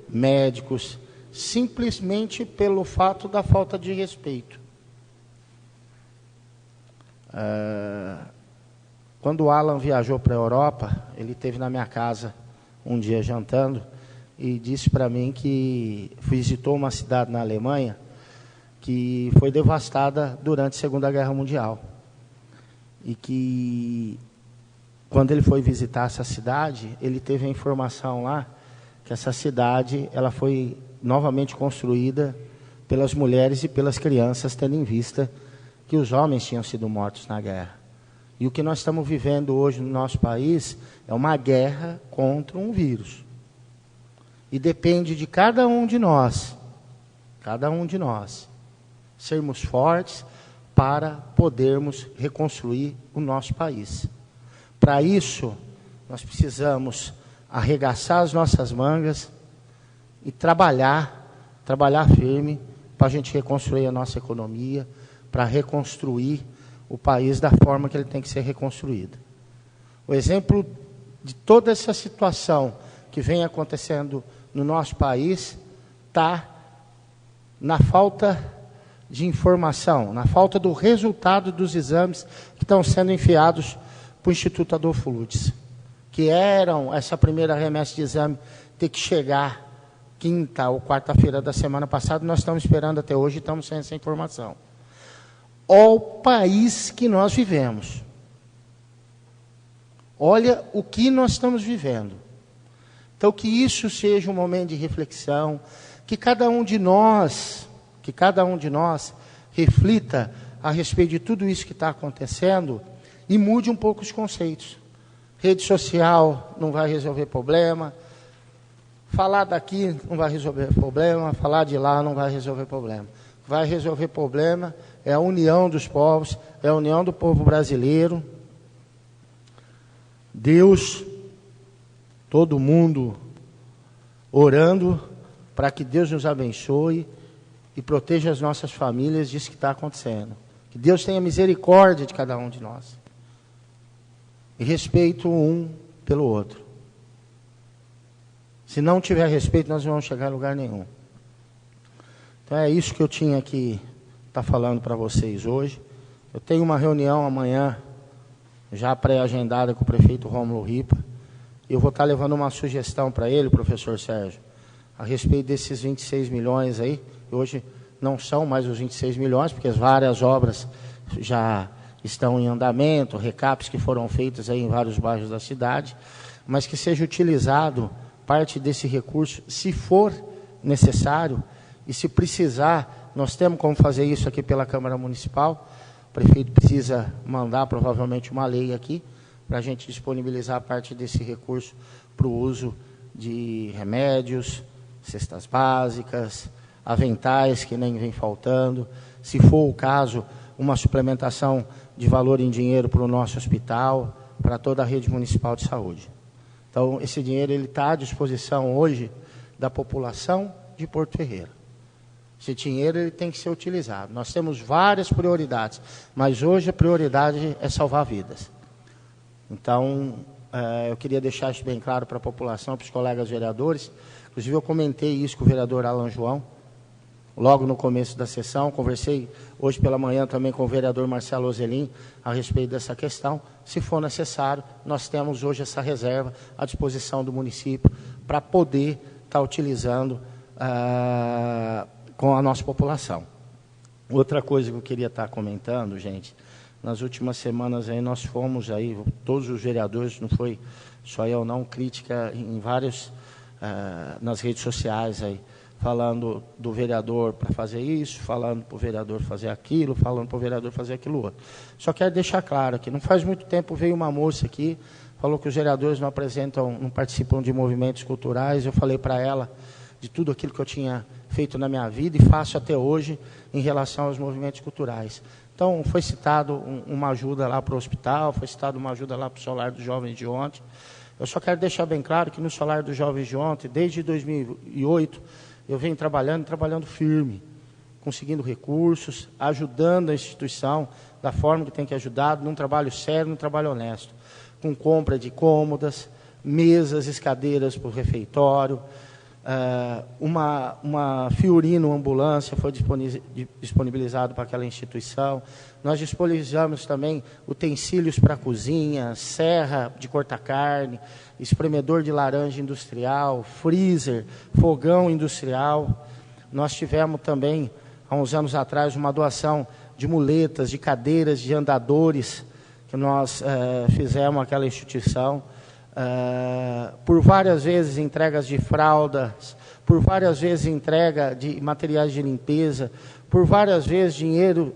médicos, simplesmente pelo fato da falta de respeito. Quando o Alan viajou para a Europa, ele esteve na minha casa um dia jantando e disse para mim que visitou uma cidade na Alemanha que foi devastada durante a Segunda Guerra Mundial. E que, quando ele foi visitar essa cidade, ele teve a informação lá que essa cidade ela foi novamente construída pelas mulheres e pelas crianças, tendo em vista que os homens tinham sido mortos na guerra. E o que nós estamos vivendo hoje no nosso país é uma guerra contra um vírus. E depende de cada um de nós, sermos fortes para podermos reconstruir o nosso país. Para isso, nós precisamos arregaçar as nossas mangas e trabalhar firme para a gente reconstruir a nossa economia, para reconstruir o país da forma que ele tem que ser reconstruído. O exemplo de toda essa situação que vem acontecendo no nosso país está na falta de informação, na falta do resultado dos exames que estão sendo enviados para o Instituto Adolfo Lutz, que eram essa primeira remessa de exame ter que chegar quinta ou quarta-feira da semana passada, nós estamos esperando até hoje e estamos sem essa informação. Olha o país que nós vivemos. Olha o que nós estamos vivendo. Então, que isso seja um momento de reflexão, que cada um de nós reflita a respeito de tudo isso que está acontecendo e mude um pouco os conceitos. Rede social não vai resolver problema, falar daqui não vai resolver problema, falar de lá não vai resolver problema. Vai resolver problema é a união dos povos, é a união do povo brasileiro. Deus, todo mundo orando para que Deus nos abençoe e proteja as nossas famílias disso que está acontecendo. Que Deus tenha misericórdia de cada um de nós. E respeito um pelo outro. Se não tiver respeito, nós não vamos chegar a lugar nenhum. Então é isso que eu tinha que estar falando para vocês hoje. Eu tenho uma reunião amanhã, já pré-agendada com o prefeito Rômulo Ripa. E eu vou estar levando uma sugestão para ele, professor Sérgio, a respeito desses 26 milhões aí. Hoje não são mais os 26 milhões, porque as várias obras já estão em andamento, recaps que foram feitos aí em vários bairros da cidade, mas que seja utilizado parte desse recurso, se for necessário, e se precisar, nós temos como fazer isso aqui pela Câmara Municipal. O prefeito precisa mandar provavelmente uma lei aqui, para a gente disponibilizar parte desse recurso para o uso de remédios, cestas básicas, aventais que nem vem faltando, se for o caso, uma suplementação de valor em dinheiro para o nosso hospital, para toda a rede municipal de saúde. Então, esse dinheiro está à disposição hoje da população de Porto Ferreira. Esse dinheiro ele tem que ser utilizado. Nós temos várias prioridades, mas hoje a prioridade é salvar vidas. Então, eu queria deixar isso bem claro para a população, para os colegas vereadores. Inclusive, eu comentei isso com o vereador Alan João, logo no começo da sessão. Conversei hoje pela manhã também com o vereador Marcelo Ozelin a respeito dessa questão. Se for necessário, nós temos hoje essa reserva à disposição do município para poder estar utilizando com a nossa população. Outra coisa que eu queria estar comentando, gente, nas últimas semanas aí nós fomos aí, todos os vereadores, não foi só eu não, crítica em vários, nas redes sociais aí, falando do vereador para fazer isso, falando para o vereador fazer aquilo, falando para o vereador fazer aquilo outro. Só quero deixar claro que não faz muito tempo veio uma moça aqui, falou que os vereadores não participam de movimentos culturais. Eu falei para ela de tudo aquilo que eu tinha feito na minha vida e faço até hoje em relação aos movimentos culturais. Então, foi citado uma ajuda lá para o hospital, foi citado uma ajuda lá para o Solar dos Jovens de ontem. Eu só quero deixar bem claro que no Solar dos Jovens de ontem, desde 2008, eu venho trabalhando firme. conseguindo recursos, ajudando a instituição da forma que tem que ajudar, num trabalho sério, num trabalho honesto, com compra de cômodas, mesas, escadeiras para o refeitório, uma Fiorino ambulância foi disponibilizado para aquela instituição. Nós disponibilizamos também utensílios para a cozinha, serra de cortar carne, espremedor de laranja industrial, freezer, fogão industrial. Nós tivemos também, há uns anos atrás, uma doação de muletas, de cadeiras, de andadores, que nós fizemos àquela instituição. Por várias vezes entregas de fraldas, por várias vezes entrega de materiais de limpeza, por várias vezes dinheiro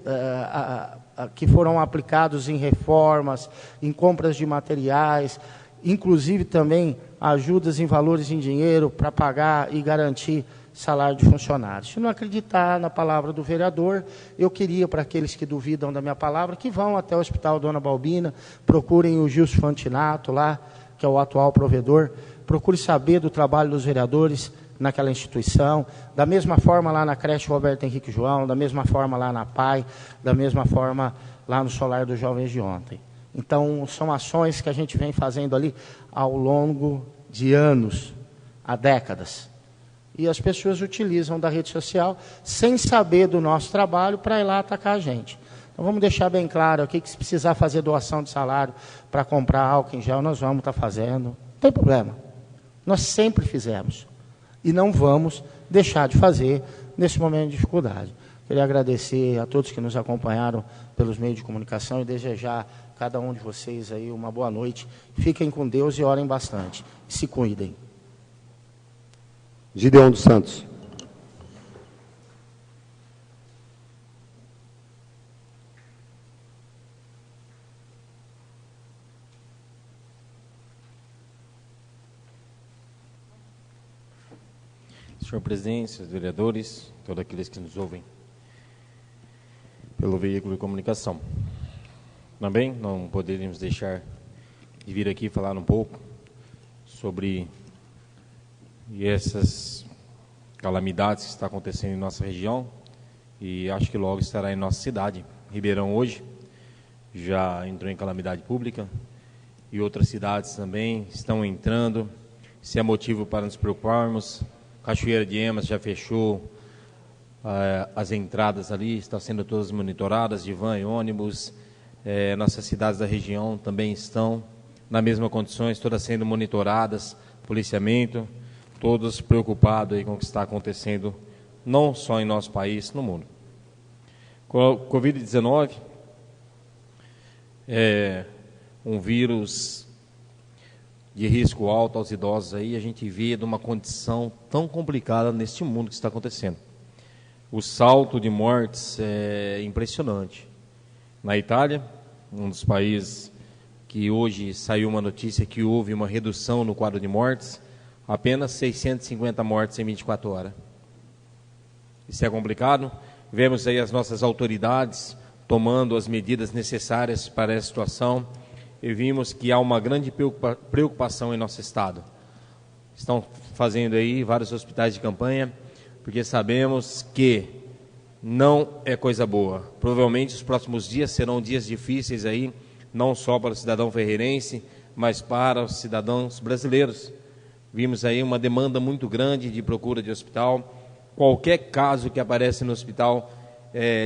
que foram aplicados em reformas, em compras de materiais, inclusive também ajudas em valores em dinheiro para pagar e garantir salário de funcionários. Se não acreditar na palavra do vereador, eu queria, para aqueles que duvidam da minha palavra, que vão até o Hospital Dona Balbina, procurem o Gilson Fantinato lá, que é o atual provedor, procure saber do trabalho dos vereadores naquela instituição, da mesma forma lá na creche Roberto Henrique João, da mesma forma lá na PAI, da mesma forma lá no Solar dos Jovens de ontem. Então, são ações que a gente vem fazendo ali ao longo de anos, há décadas. E as pessoas utilizam da rede social sem saber do nosso trabalho para ir lá atacar a gente. Então, vamos deixar bem claro aqui que se precisar fazer doação de salário para comprar álcool em gel, nós vamos estar fazendo. Não tem problema. Nós sempre fizemos. E não vamos deixar de fazer nesse momento de dificuldade. Queria agradecer a todos que nos acompanharam pelos meios de comunicação e desejar a cada um de vocês aí uma boa noite. Fiquem com Deus e orem bastante. Se cuidem. Gideon dos Santos. Senhor presidente, senhores vereadores, todos aqueles que nos ouvem pelo veículo de comunicação. Também não poderíamos deixar de vir aqui falar um pouco sobre essas calamidades que estão acontecendo em nossa região e acho que logo estará em nossa cidade. Ribeirão hoje já entrou em calamidade pública e outras cidades também estão entrando. Isso é motivo para nos preocuparmos. Cachoeira de Emas já fechou as entradas ali, estão sendo todas monitoradas, de van e ônibus. Nossas cidades da região também estão nas mesmas condições, todas sendo monitoradas, policiamento, todos preocupados aí com o que está acontecendo, não só em nosso país, no mundo. Covid-19 é um vírus de risco alto aos idosos aí, a gente vê de uma condição tão complicada neste mundo que está acontecendo. O salto de mortes é impressionante. Na Itália, um dos países que hoje saiu uma notícia que houve uma redução no quadro de mortes, apenas 650 mortes em 24 horas. Isso é complicado. Vemos aí as nossas autoridades tomando as medidas necessárias para essa situação. E vimos que há uma grande preocupação em nosso estado. Estão fazendo aí vários hospitais de campanha, porque sabemos que não é coisa boa. Provavelmente os próximos dias serão dias difíceis aí, não só para o cidadão ferreirense, mas para os cidadãos brasileiros. Vimos aí uma demanda muito grande de procura de hospital. Qualquer caso que aparece no hospital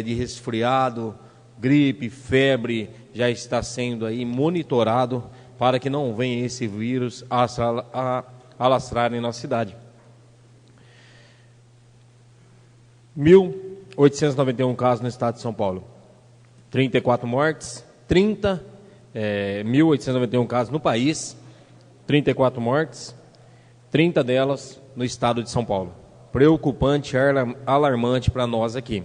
de resfriado, gripe, febre, já está sendo aí monitorado para que não venha esse vírus a alastrar em nossa cidade. 1.891 casos no estado de São Paulo, 34 mortes, 1.891 casos no país, 34 mortes, 30 delas no estado de São Paulo. Preocupante, alarmante para nós aqui.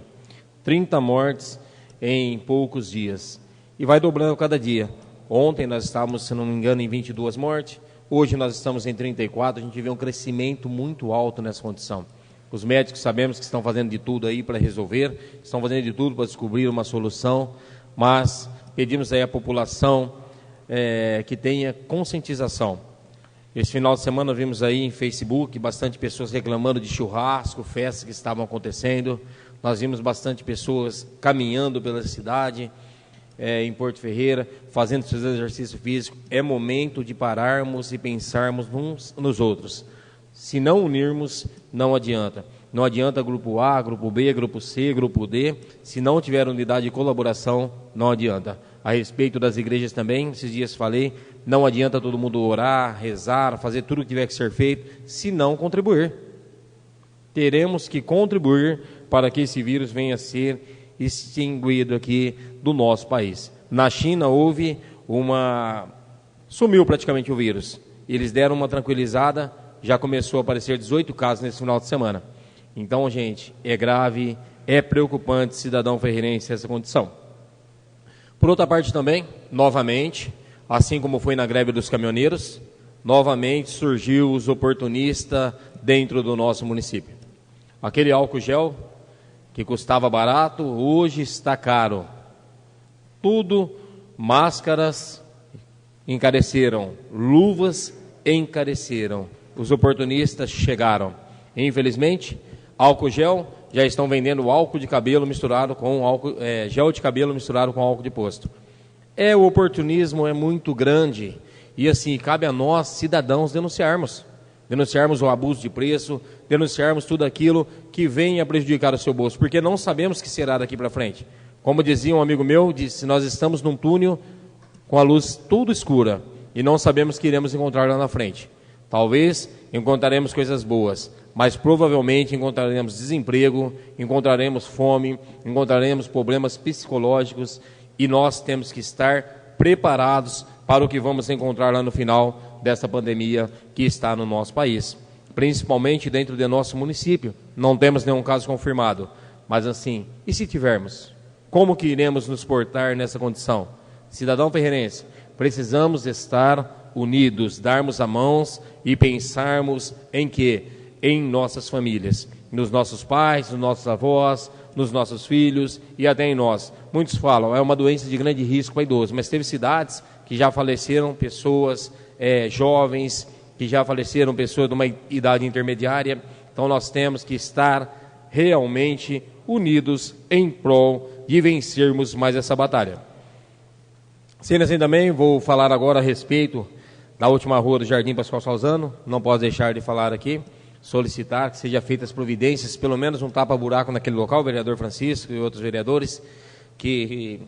30 mortes em poucos dias. E vai dobrando cada dia. Ontem nós estávamos, se não me engano, em 22 mortes. Hoje nós estamos em 34. A gente vê um crescimento muito alto nessa condição. Os médicos sabemos que estão fazendo de tudo aí para resolver, estão fazendo de tudo para descobrir uma solução, mas pedimos aí à população que tenha conscientização. Esse final de semana vimos aí em Facebook bastante pessoas reclamando de churrasco, festas que estavam acontecendo. nós vimos bastante pessoas caminhando pela cidade, em Porto Ferreira, fazendo seus exercícios físicos. É momento de pararmos e pensarmos uns nos outros. Se não unirmos, não adianta. Não adianta grupo A, grupo B, grupo C, grupo D. Se não tiver unidade e colaboração, não adianta. A respeito das igrejas também, esses dias falei, não adianta todo mundo orar, rezar, fazer tudo o que tiver que ser feito, se não contribuir. Teremos que contribuir para que esse vírus venha a ser extinguido aqui do nosso país. Na China houve sumiu praticamente o vírus. Eles deram uma tranquilizada, já começou a aparecer 18 casos nesse final de semana. Então, gente, é grave, é preocupante, cidadão ferreirense, essa condição. Por outra parte também, novamente, assim como foi na greve dos caminhoneiros, novamente surgiu os oportunistas dentro do nosso município. Aquele álcool gel que custava barato, hoje está caro. Tudo, máscaras encareceram, luvas encareceram. Os oportunistas chegaram. Infelizmente, álcool gel, já estão vendendo álcool de cabelo misturado com gel de cabelo misturado com álcool de posto. O oportunismo é muito grande e assim, cabe a nós, cidadãos, denunciarmos o abuso de preço, denunciarmos tudo aquilo que venha a prejudicar o seu bolso, porque não sabemos o que será daqui para frente. Como dizia um amigo meu, disse, nós estamos num túnel com a luz tudo escura e não sabemos o que iremos encontrar lá na frente. Talvez encontraremos coisas boas, mas provavelmente encontraremos desemprego, encontraremos fome, encontraremos problemas psicológicos e nós temos que estar preparados para o que vamos encontrar lá no final dessa pandemia que está no nosso país, principalmente dentro do nosso município. Não temos nenhum caso confirmado, mas assim, e se tivermos? Como que iremos nos portar nessa condição? Cidadão ferreirense, precisamos estar unidos, darmos a mãos e pensarmos em quê? Em nossas famílias, nos nossos pais, nos nossos avós, nos nossos filhos e até em nós. Muitos falam, é uma doença de grande risco para idosos, mas teve cidades que já faleceram pessoas jovens, que já faleceram pessoas de uma idade intermediária. Então nós temos que estar realmente unidos em prol de vencermos mais essa batalha. Sendo assim também, vou falar agora a respeito da última rua do Jardim Pascoal Salzano. Não posso deixar de falar aqui, solicitar que sejam feitas providências, pelo menos um tapa-buraco naquele local, o vereador Francisco e outros vereadores, que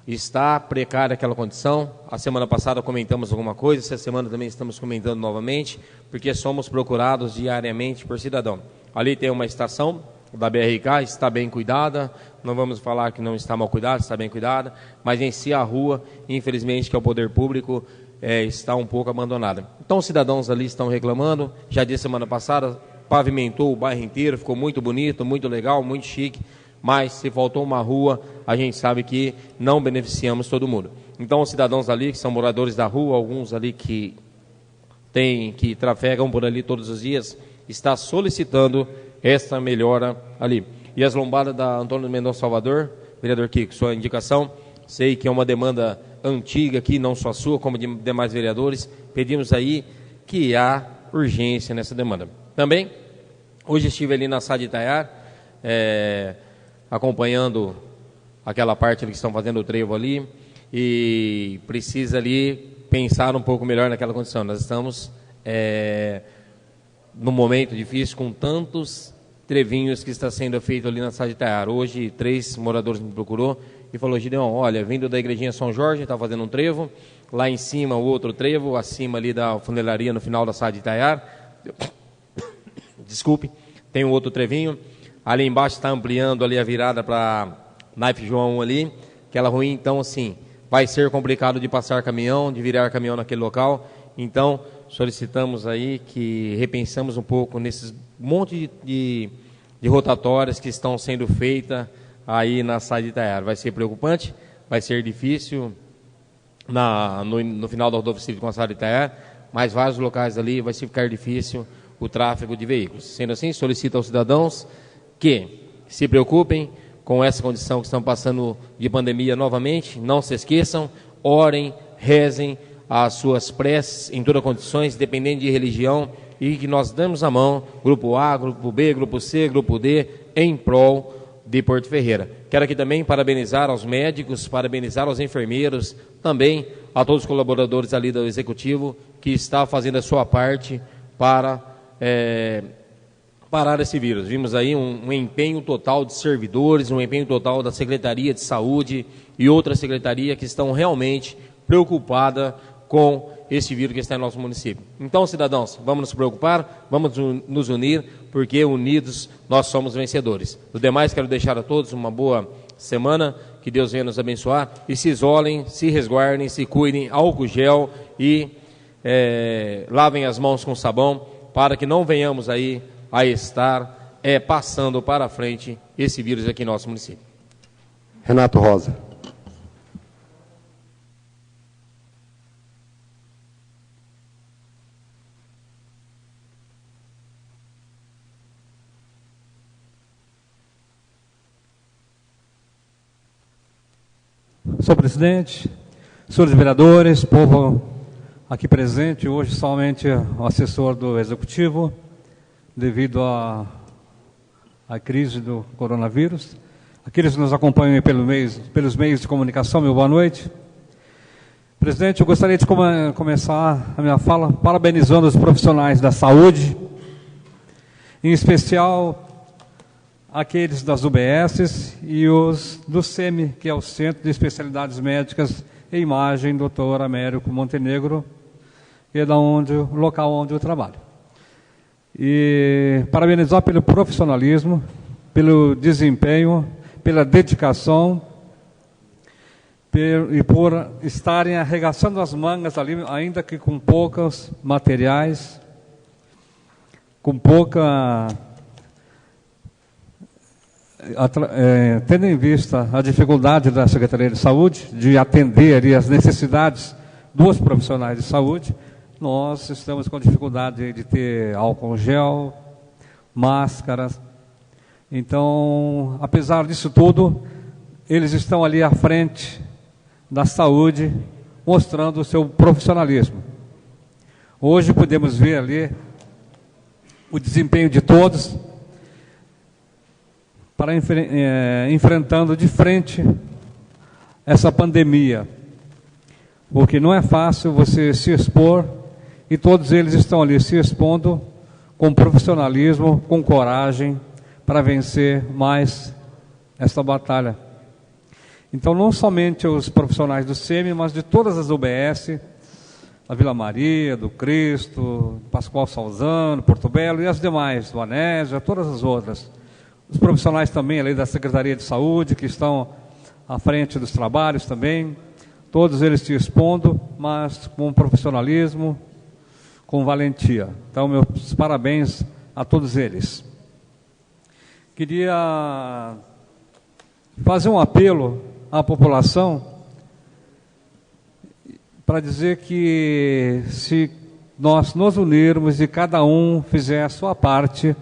está precária aquela condição. A semana passada comentamos alguma coisa, essa semana também estamos comentando novamente, porque somos procurados diariamente por cidadão. Ali tem uma estação da BRK, está bem cuidada, não vamos falar que não está mal cuidada, está bem cuidada, mas em si a rua, infelizmente, que é o poder público, está um pouco abandonada. Então os cidadãos ali estão reclamando, já disse semana passada, pavimentou o bairro inteiro, ficou muito bonito, muito legal, muito chique, mas se faltou uma rua, a gente sabe que não beneficiamos todo mundo. Então os cidadãos ali, que são moradores da rua, alguns ali que trafegam por ali todos os dias, está solicitando essa melhora ali. E as lombadas da Antônio Mendonça Salvador, vereador Kiko, sua indicação, sei que é uma demanda antiga aqui, não só sua, como de demais vereadores, pedimos aí que há urgência nessa demanda. Também, hoje estive ali na Sá de Itaiar, acompanhando aquela parte que estão fazendo o trevo ali, e precisa ali pensar um pouco melhor naquela condição. Nós estamos num momento difícil, com tantos trevinhos que está sendo feito ali na Sá de Itaiar. Hoje, 3 moradores me procurou e falou, Gideon, olha, vindo da igrejinha São Jorge, está fazendo um trevo, lá em cima o outro trevo, acima ali da funelaria no final da Sá de Itaiar, desculpe, tem um outro trevinho, ali embaixo está ampliando ali a virada para Naife João ali, aquela ruim, então assim, vai ser complicado de passar caminhão, de virar caminhão naquele local, então solicitamos aí que repensamos um pouco nesses monte de rotatórias que estão sendo feitas aí na Sá de Itaiar. Vai ser preocupante, vai ser difícil no final da rodovia civil com a Sá de Itaiar, mas vários locais ali vai ficar difícil o tráfego de veículos. Sendo assim, solicito aos cidadãos que se preocupem com essa condição que estão passando de pandemia novamente, não se esqueçam, orem, rezem as suas preces em todas as condições, dependendo de religião, e que nós damos a mão, grupo A, grupo B, grupo C, grupo D, em prol de Porto Ferreira. Quero aqui também parabenizar aos médicos, parabenizar aos enfermeiros, também a todos os colaboradores ali do Executivo, que está fazendo a sua parte para parar esse vírus. Vimos aí um empenho total de servidores, um empenho total da Secretaria de Saúde e outra secretaria que estão realmente preocupadas com esse vírus que está em nosso município. Então, cidadãos, vamos nos preocupar, vamos nos unir, porque unidos nós somos vencedores. Do demais, quero deixar a todos uma boa semana, que Deus venha nos abençoar, e se isolem, se resguardem, se cuidem, álcool gel e lavem as mãos com sabão, para que não venhamos aí a estar passando para frente esse vírus aqui em nosso município. Renato Rosa. Senhor presidente, senhores vereadores, povo aqui presente, hoje somente o assessor do Executivo, devido à crise do coronavírus. Aqueles que nos acompanham pelos meios de comunicação, meu boa noite. Presidente, eu gostaria de começar a minha fala parabenizando os profissionais da saúde, em especial aqueles das UBSs e os do CEMI, que é o Centro de Especialidades Médicas e Imagem, Dr. Américo Montenegro, que é o local onde eu trabalho. E parabenizar pelo profissionalismo, pelo desempenho, pela dedicação e por estarem arregaçando as mangas ali, ainda que com poucos materiais, com pouca... tendo em vista a dificuldade da Secretaria de Saúde de atender ali as necessidades dos profissionais de saúde, nós estamos com dificuldade de ter álcool gel, máscaras. Então, apesar disso tudo, eles estão ali à frente da saúde, mostrando o seu profissionalismo. Hoje podemos ver ali o desempenho de todos, para enfrentando de frente essa pandemia, porque não é fácil você se expor, e todos eles estão ali se expondo com profissionalismo, com coragem, para vencer mais esta batalha. Então, não somente os profissionais do CEMI, mas de todas as UBS, da Vila Maria, do Cristo, Pascoal Salzano, Porto Belo e as demais, do Anésia, todas as outras. Os profissionais também ali da Secretaria de Saúde, que estão à frente dos trabalhos também, todos eles se expondo, mas com profissionalismo, com valentia. Então, meus parabéns a todos eles. Queria fazer um apelo à população para dizer que se nós nos unirmos e cada um fizer a sua parte,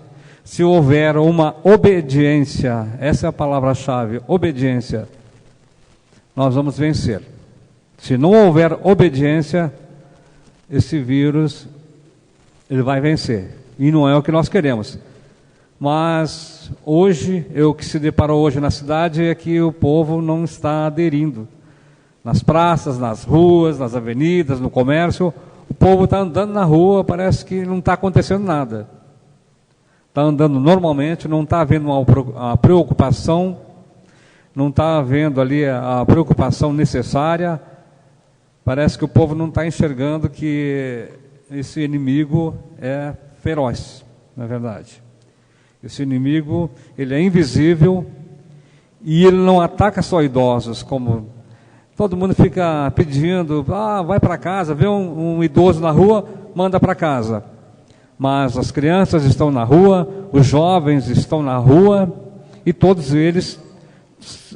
se houver uma obediência, essa é a palavra-chave, obediência, nós vamos vencer. Se não houver obediência, esse vírus, ele vai vencer. E não é o que nós queremos. Mas hoje, o que se deparou hoje na cidade é que o povo não está aderindo. Nas praças, nas ruas, nas avenidas, no comércio, o povo está andando na rua, parece que não está acontecendo nada. Está andando normalmente, não está havendo a preocupação, não está havendo ali a preocupação necessária. Parece que o povo não está enxergando que esse inimigo é feroz, na verdade. Esse inimigo, ele é invisível e ele não ataca só idosos, como todo mundo fica pedindo, vai para casa, vê um idoso na rua, manda para casa. Mas as crianças estão na rua, os jovens estão na rua e todos eles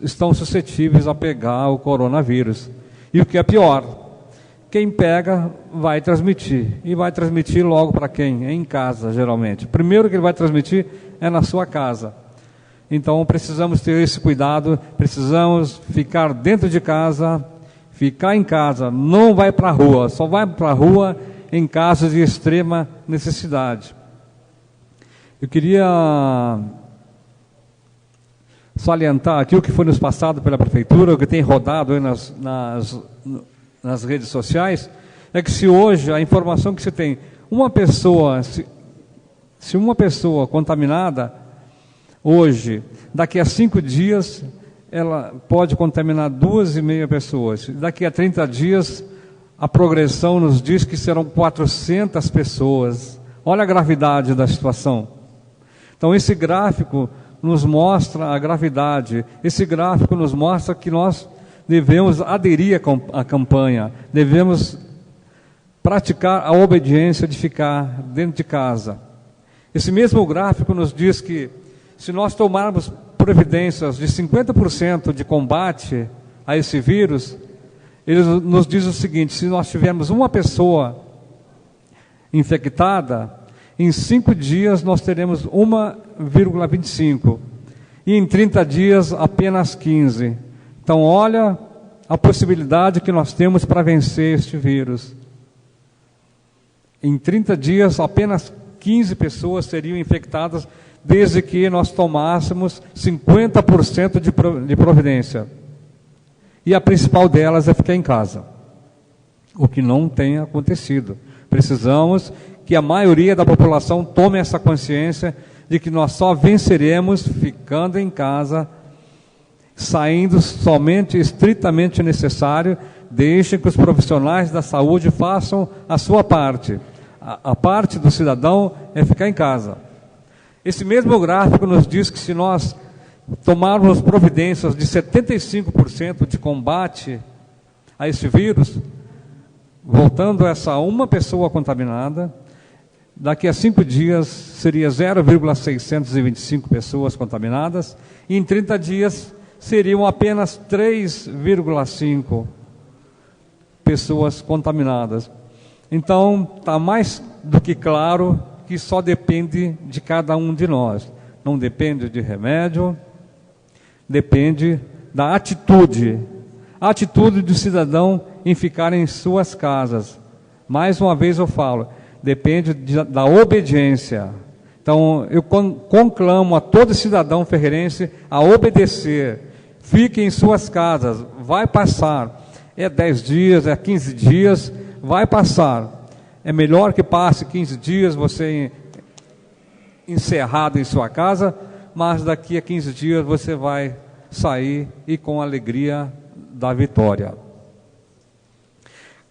estão suscetíveis a pegar o coronavírus. E o que é pior, quem pega vai transmitir. E vai transmitir logo para quem? Em casa, geralmente. Primeiro que ele vai transmitir é na sua casa. Então precisamos ter esse cuidado, precisamos ficar dentro de casa, ficar em casa, não vai para a rua, só vai para a rua em casos de extrema necessidade. Eu queria salientar aqui o que foi nos passado pela Prefeitura, o que tem rodado aí nas redes sociais, é que se hoje a informação que se tem, uma pessoa, se uma pessoa contaminada, hoje, daqui a 5 dias, ela pode contaminar 2,5 pessoas. Daqui a 30 dias, a progressão nos diz que serão 400 pessoas. Olha a gravidade da situação. Então, esse gráfico nos mostra a gravidade. Esse gráfico nos mostra que nós devemos aderir à campanha, devemos praticar a obediência de ficar dentro de casa. Esse mesmo gráfico nos diz que, se nós tomarmos providências de 50% de combate a esse vírus, ele nos diz o seguinte: se nós tivermos uma pessoa infectada, em 5 dias nós teremos 1,25 e em 30 dias apenas 15. Então olha a possibilidade que nós temos para vencer este vírus. Em 30 dias apenas 15 pessoas seriam infectadas, desde que nós tomássemos 50% de providência. E a principal delas é ficar em casa, o que não tem acontecido. Precisamos que a maioria da população tome essa consciência de que nós só venceremos ficando em casa, saindo somente estritamente necessário. Deixem que os profissionais da saúde façam a sua parte. A parte do cidadão é ficar em casa. Esse mesmo gráfico nos diz que, se nós tomarmos providências de 75% de combate a esse vírus, voltando a essa uma pessoa contaminada, daqui a 5 dias seria 0,625 pessoas contaminadas, e em 30 dias seriam apenas 3,5 pessoas contaminadas. Então, está mais do que claro que só depende de cada um de nós. Não depende de remédio, depende da atitude. A atitude do cidadão em ficar em suas casas. Mais uma vez eu falo, depende da obediência. Então, eu conclamo a todo cidadão ferreirense a obedecer. Fique em suas casas, vai passar. É 10 dias, é 15 dias, vai passar. É melhor que passe 15 dias você encerrado em sua casa, mas daqui a 15 dias você vai sair e com alegria da vitória.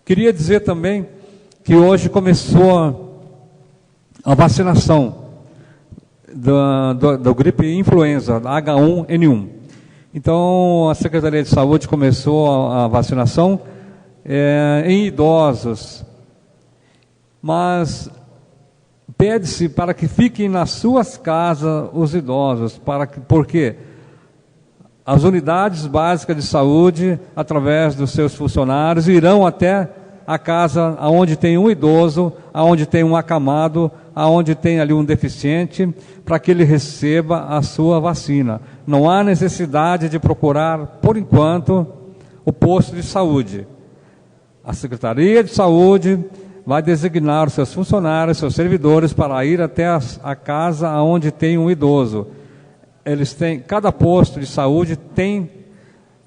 Queria dizer também que hoje começou a vacinação do gripe influenza, da H1N1. Então, a Secretaria de Saúde começou a vacinação em idosos, mas pede-se para que fiquem nas suas casas os idosos, porque as unidades básicas de saúde, através dos seus funcionários, irão até a casa onde tem um idoso, onde tem um acamado, onde tem ali um deficiente, para que ele receba a sua vacina. Não há necessidade de procurar, por enquanto, o posto de saúde. A Secretaria de Saúde vai designar os seus funcionários, seus servidores, para ir até a casa onde tem um idoso. Cada posto de saúde tem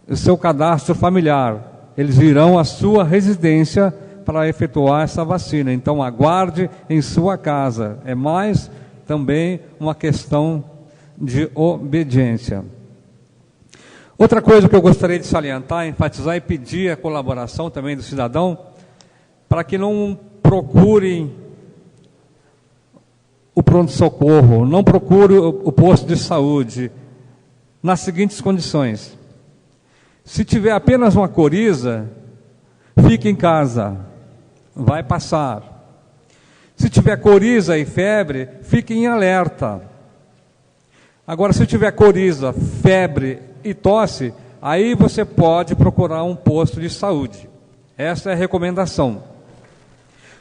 o seu cadastro familiar. Eles irão à sua residência para efetuar essa vacina. Então, aguarde em sua casa. É mais também uma questão de obediência. Outra coisa que eu gostaria de salientar, enfatizar e pedir a colaboração também do cidadão, para que não procurem o pronto-socorro, não procure o posto de saúde, nas seguintes condições. Se tiver apenas uma coriza, fique em casa, vai passar. Se tiver coriza e febre, fique em alerta. Agora, se tiver coriza, febre e tosse, aí você pode procurar um posto de saúde. Essa é a recomendação.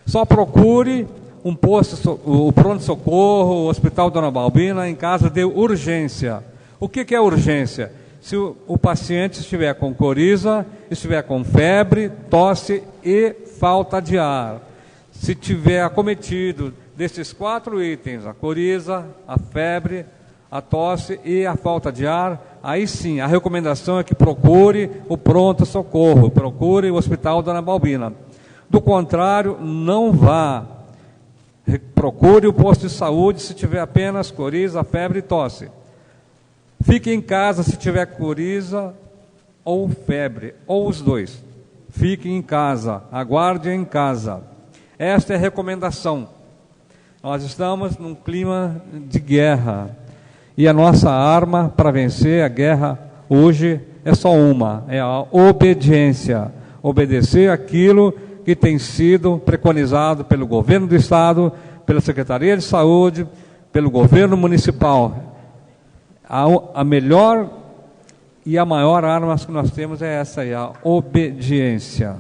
Só procure um posto, o pronto-socorro, o Hospital Dona Balbina, em caso de urgência. O que é urgência? Se o paciente estiver com coriza, estiver com febre, tosse e falta de ar. Se tiver acometido desses 4 itens, a coriza, a febre, a tosse e a falta de ar, aí sim, a recomendação é que procure o pronto-socorro, procure o Hospital Dona Balbina. Do contrário, não vá. Procure o posto de saúde se tiver apenas coriza, febre e tosse. Fique em casa se tiver coriza ou febre, ou os dois. Fique em casa, aguarde em casa. Esta é a recomendação. Nós estamos num clima de guerra. E a nossa arma para vencer a guerra hoje é só uma, é a obediência. Obedecer aquilo que tem sido preconizado pelo governo do Estado, pela Secretaria de Saúde, pelo governo municipal. A melhor e a maior arma que nós temos é essa aí, a obediência.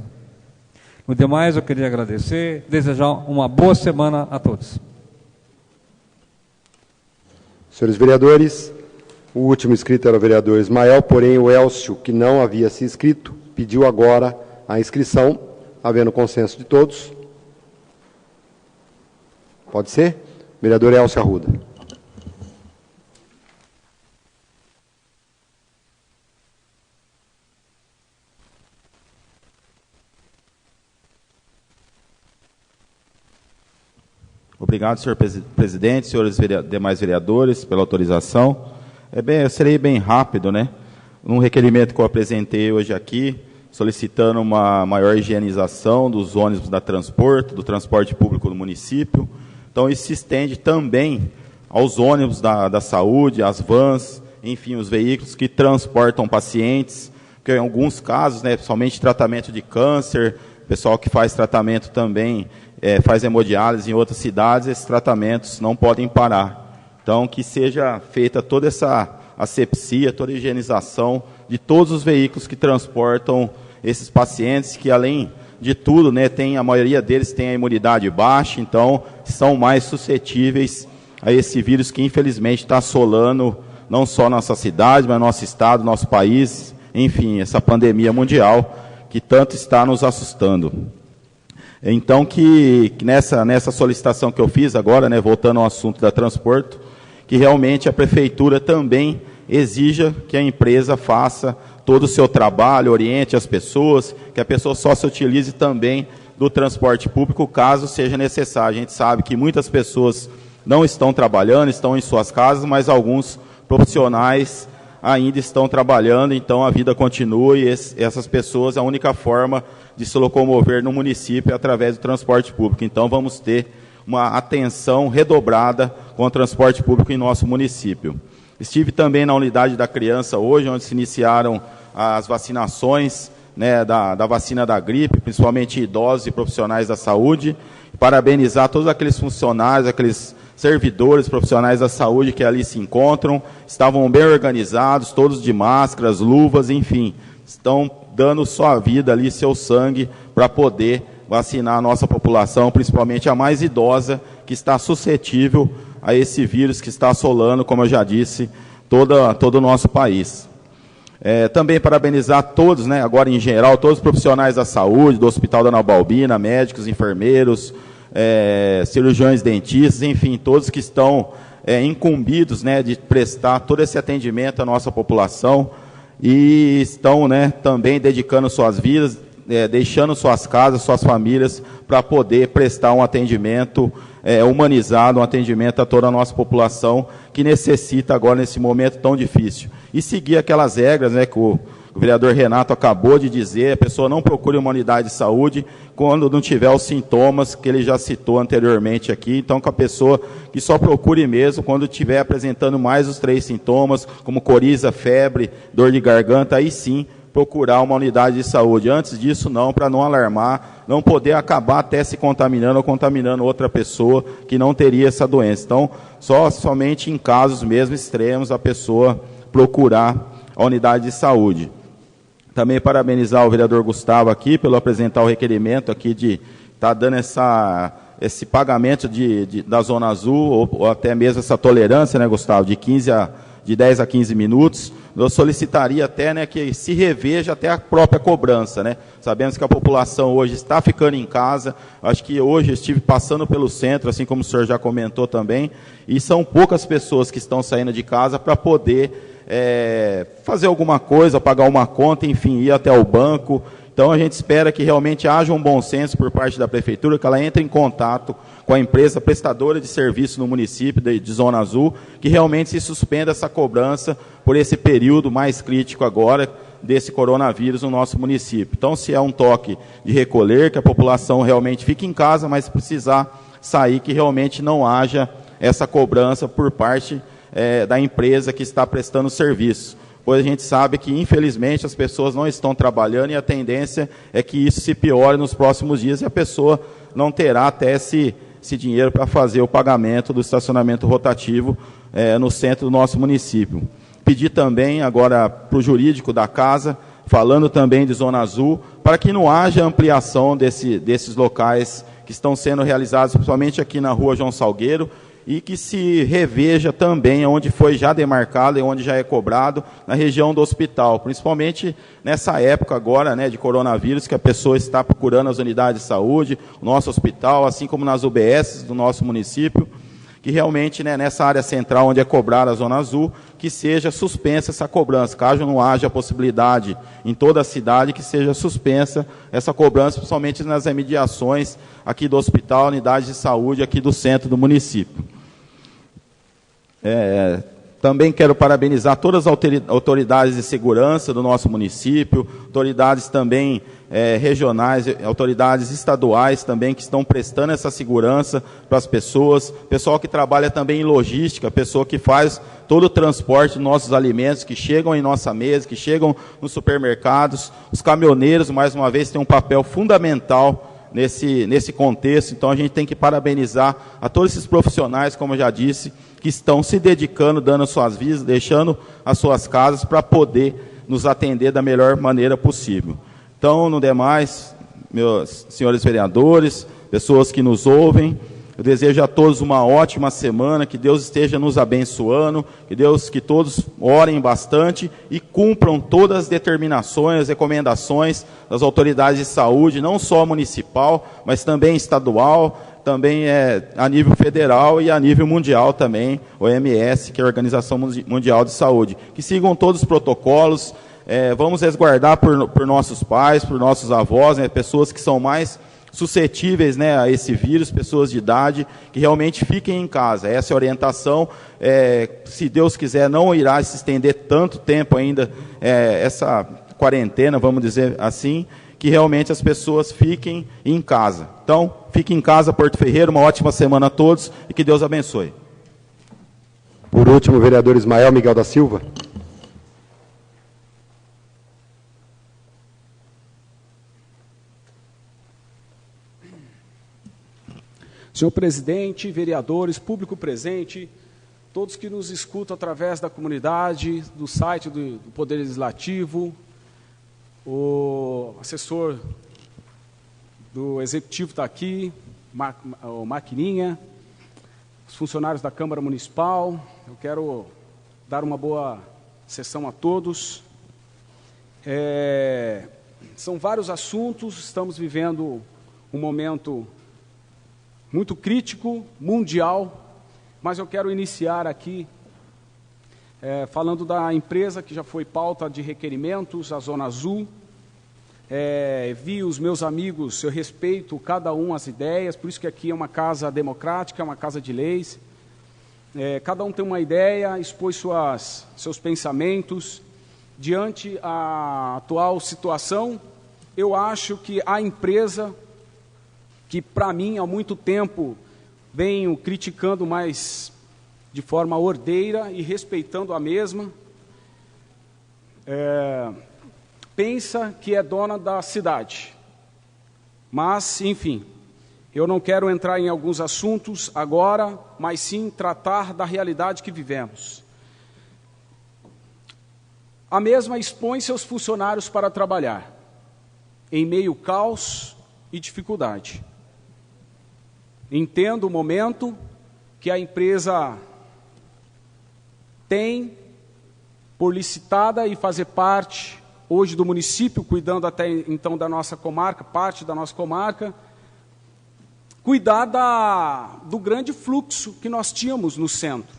No demais, eu queria agradecer, desejar uma boa semana a todos. Senhores vereadores, o último inscrito era o vereador Ismael, porém o Elcio, que não havia se inscrito, pediu agora a inscrição, havendo consenso de todos. Pode ser? Vereador Elcio Arruda. Obrigado, senhor presidente, senhores demais vereadores, pela autorização. Eu serei bem rápido, né? Um requerimento que eu apresentei hoje aqui, solicitando uma maior higienização dos ônibus do transporte público do município. Então, isso se estende também aos ônibus da saúde, às vans, enfim, os veículos que transportam pacientes, porque em alguns casos, né, somente tratamento de câncer, pessoal que faz tratamento também, faz hemodiálise em outras cidades, esses tratamentos não podem parar. Então, que seja feita toda essa asepsia, toda a higienização de todos os veículos que transportam esses pacientes, que além de tudo, né, a maioria deles tem a imunidade baixa, então são mais suscetíveis a esse vírus que infelizmente está assolando não só nossa cidade, mas nosso estado, nosso país, enfim, essa pandemia mundial que tanto está nos assustando. Então, que nessa solicitação que eu fiz agora, né, voltando ao assunto da transporte, que realmente a prefeitura também exija que a empresa faça todo o seu trabalho, oriente as pessoas, que a pessoa só se utilize também do transporte público, caso seja necessário. A gente sabe que muitas pessoas não estão trabalhando, estão em suas casas, mas alguns profissionais ainda estão trabalhando, então a vida continua e essas pessoas, a única forma de se locomover no município é através do transporte público. Então vamos ter uma atenção redobrada com o transporte público em nosso município. Estive também na unidade da criança hoje, onde se iniciaram as vacinações, né, da vacina da gripe, principalmente idosos e profissionais da saúde. Parabenizar todos aqueles funcionários, aqueles servidores profissionais da saúde que ali se encontram, estavam bem organizados, todos de máscaras, luvas, enfim, estão dando sua vida ali, seu sangue, para poder vacinar a nossa população, principalmente a mais idosa, que está suscetível a esse vírus que está assolando, como eu já disse, todo o nosso país. Também parabenizar todos, né, agora em geral, todos os profissionais da saúde, do Hospital Dona Balbina, médicos, enfermeiros, cirurgiões, dentistas, enfim, todos que estão incumbidos, né, de prestar todo esse atendimento à nossa população e estão, né, também dedicando suas vidas, deixando suas casas, suas famílias, para poder prestar um atendimento humanizado, um atendimento a toda a nossa população que necessita agora nesse momento tão difícil. E seguir aquelas regras, né, que o vereador Renato acabou de dizer, a pessoa não procure uma unidade de saúde quando não tiver os sintomas que ele já citou anteriormente aqui, então que a pessoa que só procure mesmo quando estiver apresentando mais os 3 sintomas, como coriza, febre, dor de garganta, aí sim procurar uma unidade de saúde. Antes disso não, para não alarmar, não poder acabar até se contaminando ou contaminando outra pessoa que não teria essa doença. Então, somente em casos mesmo extremos a pessoa procurar a unidade de saúde. Também parabenizar o vereador Gustavo aqui pelo apresentar o requerimento aqui de estar dando esse pagamento da Zona Azul, ou até mesmo essa tolerância, né, Gustavo, de 15% a de 10 a 15 minutos. Eu solicitaria até, né, que se reveja até a própria cobrança, né? Sabemos que a população hoje está ficando em casa. Acho que hoje estive passando pelo centro, assim como o senhor já comentou também, e são poucas pessoas que estão saindo de casa para poder fazer alguma coisa, pagar uma conta, enfim, ir até o banco. Então a gente espera que realmente haja um bom senso por parte da Prefeitura, que ela entre em contato com a empresa prestadora de serviço no município de Zona Azul, que realmente se suspenda essa cobrança por esse período mais crítico agora desse coronavírus no nosso município. Então, se é um toque de recolher, que a população realmente fique em casa, mas se precisar sair, que realmente não haja essa cobrança por parte da empresa que está prestando serviço. Pois a gente sabe que, infelizmente, as pessoas não estão trabalhando e a tendência é que isso se piore nos próximos dias e a pessoa não terá até esse dinheiro para fazer o pagamento do estacionamento rotativo no centro do nosso município. Pedir também agora para o jurídico da casa, falando também de Zona Azul, para que não haja ampliação desses locais que estão sendo realizados, principalmente aqui na rua João Salgueiro, e que se reveja também onde foi já demarcado e onde já é cobrado, na região do hospital, principalmente nessa época agora, né, de coronavírus, que a pessoa está procurando as unidades de saúde, o nosso hospital, assim como nas UBS do nosso município, que realmente, né, nessa área central onde é cobrada a Zona Azul, que seja suspensa essa cobrança, caso não haja a possibilidade em toda a cidade, que seja suspensa essa cobrança, principalmente nas imediações aqui do hospital, unidade de saúde aqui do centro do município. Também quero parabenizar todas as autoridades de segurança do nosso município, autoridades também regionais, autoridades estaduais também que estão prestando essa segurança para as pessoas, pessoal que trabalha também em logística, pessoa que faz todo o transporte dos nossos alimentos que chegam em nossa mesa, que chegam nos supermercados, os caminhoneiros, mais uma vez, têm um papel fundamental nesse contexto. Então a gente tem que parabenizar a todos esses profissionais, como eu já disse, que estão se dedicando, dando as suas vidas, deixando as suas casas para poder nos atender da melhor maneira possível. Então, no demais, meus senhores vereadores, pessoas que nos ouvem, eu desejo a todos uma ótima semana, que Deus esteja nos abençoando, que todos orem bastante e cumpram todas as determinações, as recomendações das autoridades de saúde, não só municipal, mas também estadual, também a nível federal e a nível mundial também, OMS, que é a Organização Mundial de Saúde. Que sigam todos os protocolos, vamos resguardar por nossos pais, por nossos avós, né, pessoas que são mais suscetíveis, né, a esse vírus, pessoas de idade, que realmente fiquem em casa. Essa é a orientação. Se Deus quiser, não irá se estender tanto tempo ainda essa quarentena, vamos dizer assim, que realmente as pessoas fiquem em casa. Então, fiquem em casa, Porto Ferreiro, uma ótima semana a todos e que Deus abençoe. Por último, o vereador Ismael Miguel da Silva. Senhor presidente, vereadores, público presente, todos que nos escutam através da comunidade, do site do Poder Legislativo, o assessor do Executivo está aqui, o Maquininha, os funcionários da Câmara Municipal. Eu quero dar uma boa sessão a todos. São vários assuntos, estamos vivendo um momento muito crítico, mundial, mas eu quero iniciar aqui falando da empresa que já foi pauta de requerimentos, a Zona Azul. Vi os meus amigos, eu respeito cada um as ideias, por isso que aqui é uma casa democrática, é uma casa de leis. Cada um tem uma ideia, expôs seus pensamentos. Diante a atual situação, eu acho que a empresa, que para mim há muito tempo venho criticando mais de forma ordeira e respeitando a mesma, pensa que é dona da cidade. Mas, enfim, eu não quero entrar em alguns assuntos agora, mas sim tratar da realidade que vivemos. A mesma expõe seus funcionários para trabalhar, em meio caos e dificuldade. Entendo o momento que a empresa tem por licitada e fazer parte hoje do município, cuidando até então da nossa comarca, parte da nossa comarca, cuidar do grande fluxo que nós tínhamos no centro.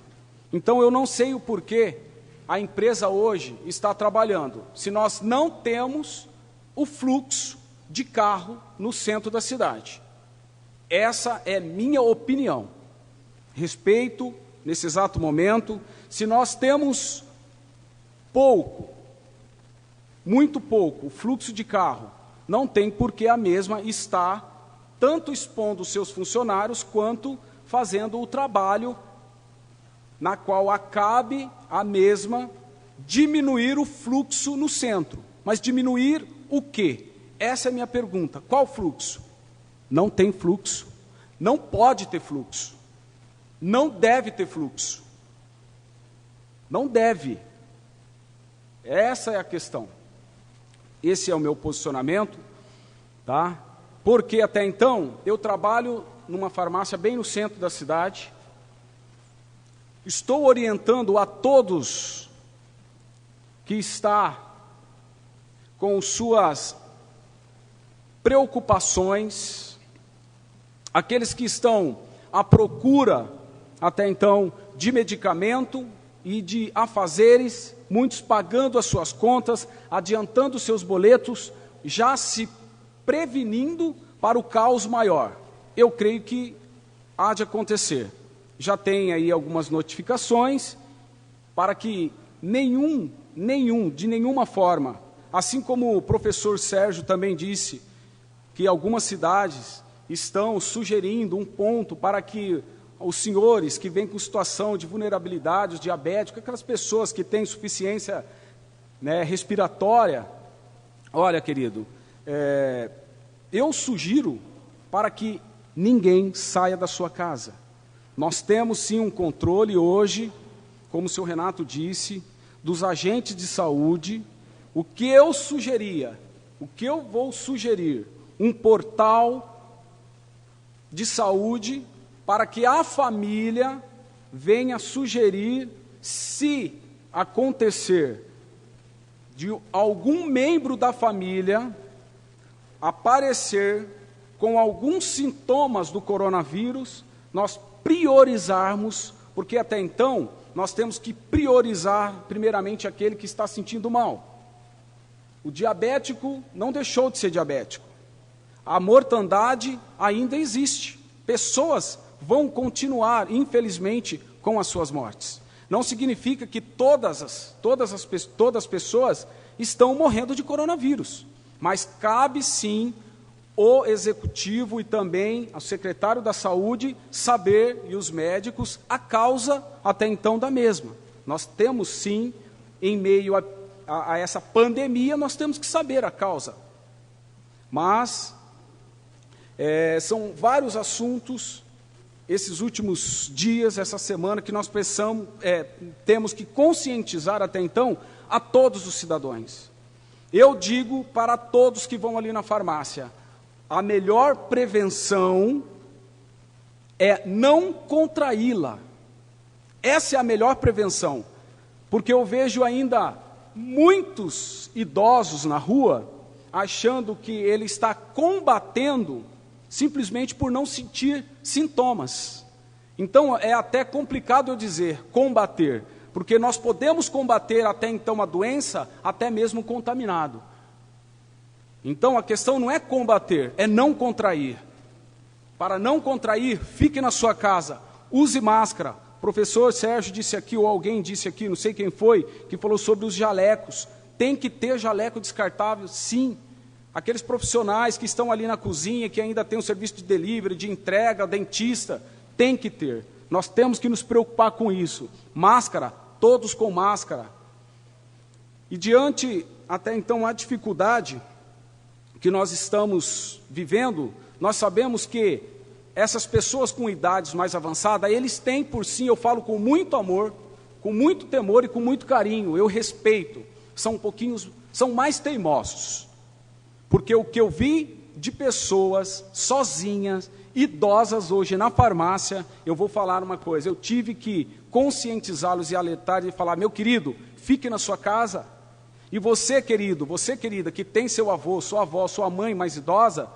Então eu não sei o porquê a empresa hoje está trabalhando, se nós não temos o fluxo de carro no centro da cidade. Essa é minha opinião. Respeito, nesse exato momento, se nós temos pouco, muito pouco, o fluxo de carro, não tem por que a mesma estar tanto expondo os seus funcionários, quanto fazendo o trabalho na qual acabe a mesma diminuir o fluxo no centro. Mas diminuir o quê? Essa é a minha pergunta. Qual fluxo? Não tem fluxo. Não pode ter fluxo. Não deve ter fluxo. Não deve. Essa é a questão. Esse é o meu posicionamento, tá? Porque até então eu trabalho numa farmácia bem no centro da cidade. Estou orientando a todos que está com suas preocupações, aqueles que estão à procura até então de medicamento e de afazeres, muitos pagando as suas contas, adiantando seus boletos, já se prevenindo para o caos maior. Eu creio que há de acontecer. Já tem aí algumas notificações para que de nenhuma forma, assim como o professor Sérgio também disse, que algumas cidades estão sugerindo um ponto para que os senhores que vêm com situação de vulnerabilidade, os diabéticos, aquelas pessoas que têm insuficiência, né, respiratória, olha, querido, eu sugiro para que ninguém saia da sua casa. Nós temos sim um controle hoje, como o senhor Renato disse, dos agentes de saúde. O que eu vou sugerir, um portal de saúde para que a família venha sugerir, se acontecer de algum membro da família aparecer com alguns sintomas do coronavírus, nós priorizarmos, porque até então nós temos que priorizar primeiramente aquele que está sentindo mal. O diabético não deixou de ser diabético. A mortandade ainda existe. Pessoas vão continuar, infelizmente, com as suas mortes. Não significa que todas as pessoas estão morrendo de coronavírus, mas cabe sim o executivo e também o secretário da saúde saber, e os médicos, a causa até então da mesma. Nós temos sim, em meio a essa pandemia, nós temos que saber a causa. Mas são vários assuntos, esses últimos dias, essa semana, que nós temos que conscientizar até então a todos os cidadãos. Eu digo para todos que vão ali na farmácia, a melhor prevenção é não contraí-la. Essa é a melhor prevenção, porque eu vejo ainda muitos idosos na rua achando que ele está combatendo simplesmente por não sentir sintomas. Então é até complicado eu dizer combater, porque nós podemos combater até então a doença até mesmo contaminado. Então a questão não é combater, é não contrair. Para não contrair, fique na sua casa, use máscara. O professor Sérgio disse aqui, ou alguém disse aqui, não sei quem foi, que falou sobre os jalecos. Tem que ter jaleco descartável, sim. Aqueles profissionais que estão ali na cozinha, que ainda tem um serviço de delivery, de entrega, dentista, tem que ter. Nós temos que nos preocupar com isso. Máscara, todos com máscara. E diante, até então, a dificuldade que nós estamos vivendo, nós sabemos que essas pessoas com idades mais avançadas, eles têm por si, eu falo com muito amor, com muito temor e com muito carinho, eu respeito, são mais teimosos, porque o que eu vi de pessoas sozinhas, idosas hoje na farmácia. Eu vou falar uma coisa, eu tive que conscientizá-los e alertar e falar, meu querido, fique na sua casa. E você, querido, você, querida, que tem seu avô, sua avó, sua mãe mais idosa,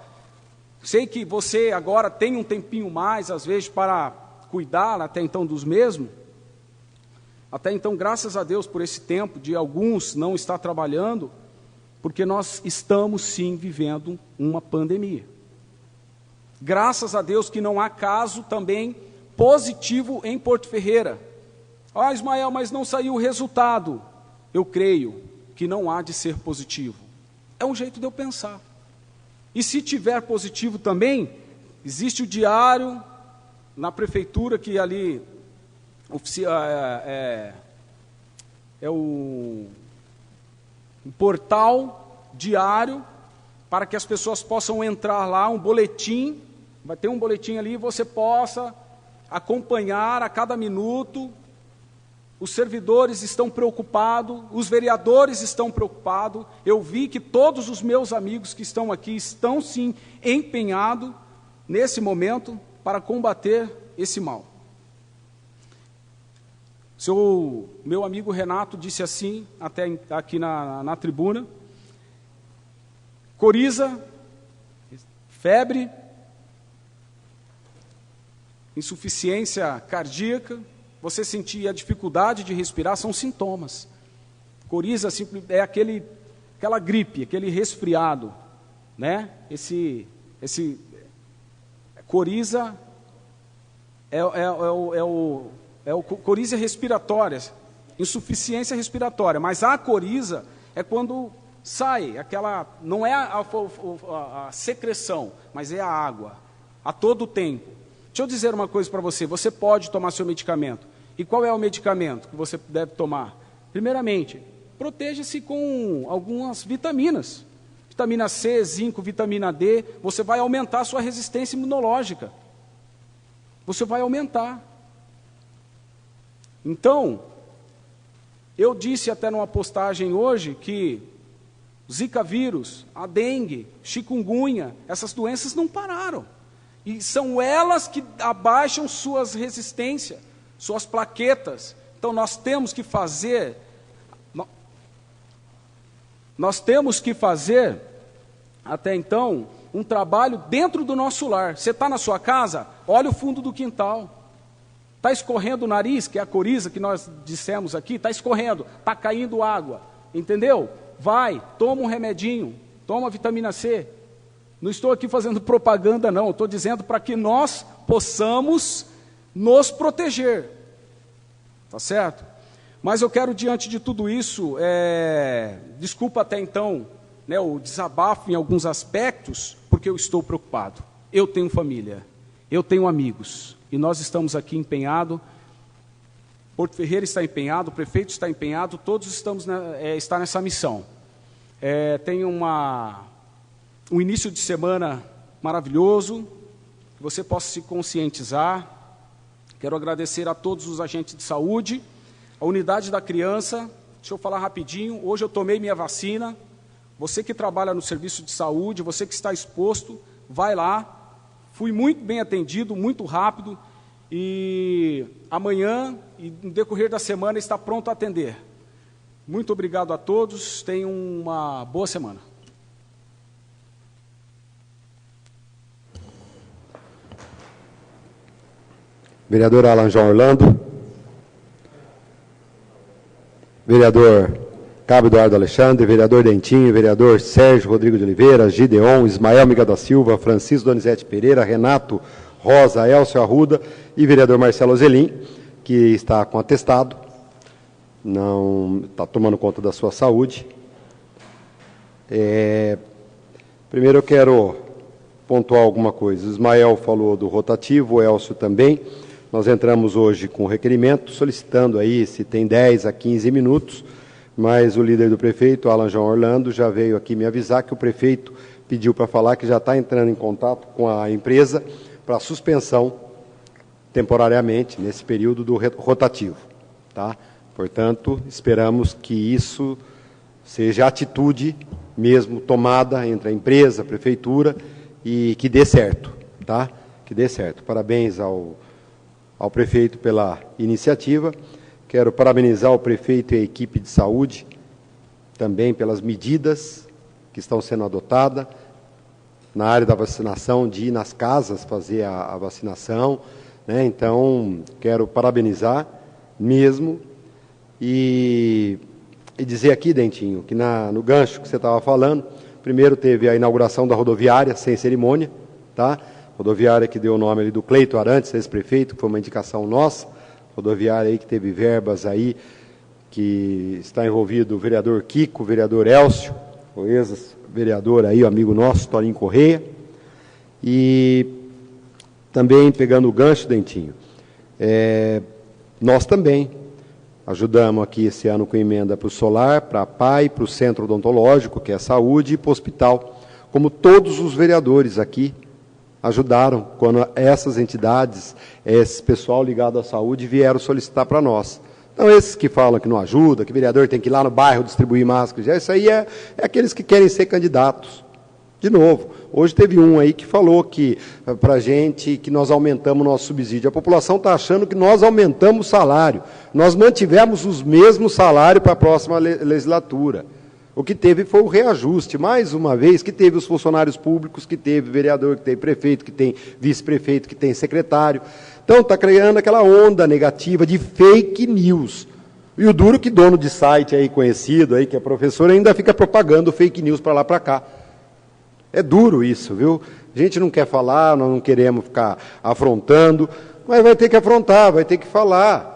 sei que você agora tem um tempinho mais, às vezes, para cuidar até então dos mesmos. Até então, graças a Deus por esse tempo de alguns não estar trabalhando, porque nós estamos sim vivendo uma pandemia. Graças a Deus que não há caso também positivo em Porto Ferreira. Ah, Ismael, mas não saiu o resultado. Eu creio que não há de ser positivo. É um jeito de eu pensar. E se tiver positivo também, existe o diário na prefeitura, que ali é o portal diário, para que as pessoas possam entrar lá, um boletim, vai ter um boletim ali, você possa acompanhar a cada minuto. Os servidores estão preocupados, os vereadores estão preocupados. Eu vi que todos os meus amigos que estão aqui estão sim empenhados nesse momento para combater esse mal. Meu amigo Renato disse assim, até aqui na tribuna: coriza, febre, insuficiência cardíaca, você sentir a dificuldade de respirar, são sintomas. Coriza é aquela gripe, aquele resfriado, né? Esse coriza é o coriza respiratória, insuficiência respiratória, mas a coriza é quando sai, não é a secreção, mas é a água, a todo tempo. Deixa eu dizer uma coisa para você, você pode tomar seu medicamento. E qual é o medicamento que você deve tomar? Primeiramente, proteja-se com algumas vitaminas. Vitamina C, zinco, vitamina D, você vai aumentar a sua resistência imunológica. Você vai aumentar. Então, eu disse até numa postagem hoje que Zika vírus, a dengue, chikungunya, essas doenças não pararam. E são elas que abaixam suas resistências, suas plaquetas. Então nós temos que fazer até então um trabalho dentro do nosso lar. Você está na sua casa, olha o fundo do quintal. Está escorrendo o nariz, que é a coriza que nós dissemos aqui, está escorrendo, está caindo água, entendeu? Vai, toma um remedinho, toma vitamina C. Não estou aqui fazendo propaganda não, estou dizendo para que nós possamos nos proteger, tá certo? Mas eu quero, diante de tudo isso, desculpa até então, né, o desabafo em alguns aspectos, porque eu estou preocupado. Eu tenho família, eu tenho amigos, e nós estamos aqui empenhados. Porto Ferreira está empenhado, o prefeito está empenhado, todos estamos está nessa missão. Tem um início de semana maravilhoso, que você possa se conscientizar. Quero agradecer a todos os agentes de saúde, a unidade da criança. Deixa eu falar rapidinho, hoje eu tomei minha vacina. Você que trabalha no serviço de saúde, você que está exposto, vai lá. Fui muito bem atendido, muito rápido, e amanhã e no decorrer da semana está pronto a atender. Muito obrigado a todos, tenham uma boa semana. Vereador Alan João Orlando. Vereador Cabo Eduardo Alexandre, vereador Dentinho, vereador Sérgio Rodrigo de Oliveira, Gideon, Ismael Miguel da Silva, Francisco Donizete Pereira, Renato Rosa, Elcio Arruda e vereador Marcelo Ozelim, que está com atestado, não está tomando conta da sua saúde. Primeiro eu quero pontuar alguma coisa. O Ismael falou do rotativo, o Elcio também. Nós entramos hoje com o requerimento, solicitando aí se tem 10 a 15 minutos, mas o líder do prefeito, Alan João Orlando, já veio aqui me avisar que o prefeito pediu para falar que já está entrando em contato com a empresa para suspensão temporariamente nesse período do rotativo. Tá? Portanto, esperamos que isso seja atitude mesmo tomada entre a empresa, a prefeitura, e que dê certo. Tá? que dê certo. Parabéns ao prefeito pela iniciativa. Quero parabenizar o prefeito e a equipe de saúde também pelas medidas que estão sendo adotadas na área da vacinação, de ir nas casas fazer a vacinação, né? Então, quero parabenizar mesmo e dizer aqui, Dentinho, que no gancho que você estava falando, primeiro teve a inauguração da rodoviária, sem cerimônia, tá? Rodoviária que deu o nome ali do Cleito Arantes, ex-prefeito, que foi uma indicação nossa, rodoviária aí que teve verbas aí, que está envolvido o vereador Kiko, o vereador Elcio, o ex-vereador aí, o amigo nosso, Torinho Correia, e também pegando o gancho, Dentinho, nós também ajudamos aqui esse ano com emenda para o solar, para a PAI, para o centro odontológico, que é a saúde, e para o hospital, como todos os vereadores aqui ajudaram quando essas entidades, esse pessoal ligado à saúde vieram solicitar para nós. Então, esses que falam que não ajuda, que o vereador tem que ir lá no bairro distribuir máscaras, isso aí é aqueles que querem ser candidatos. De novo, hoje teve um aí que falou que para a gente que nós aumentamos o nosso subsídio. A população está achando que nós aumentamos o salário. Nós mantivemos os mesmos salários para a próxima legislatura. O que teve foi o reajuste, mais uma vez, que teve os funcionários públicos, que teve vereador, que tem prefeito, que tem vice-prefeito, que tem secretário. Então, está criando aquela onda negativa de fake news. E o duro que dono de site aí conhecido, aí, que é professor, ainda fica propagando fake news para lá para cá. É duro isso, viu? A gente não quer falar, nós não queremos ficar afrontando, mas vai ter que afrontar, vai ter que falar.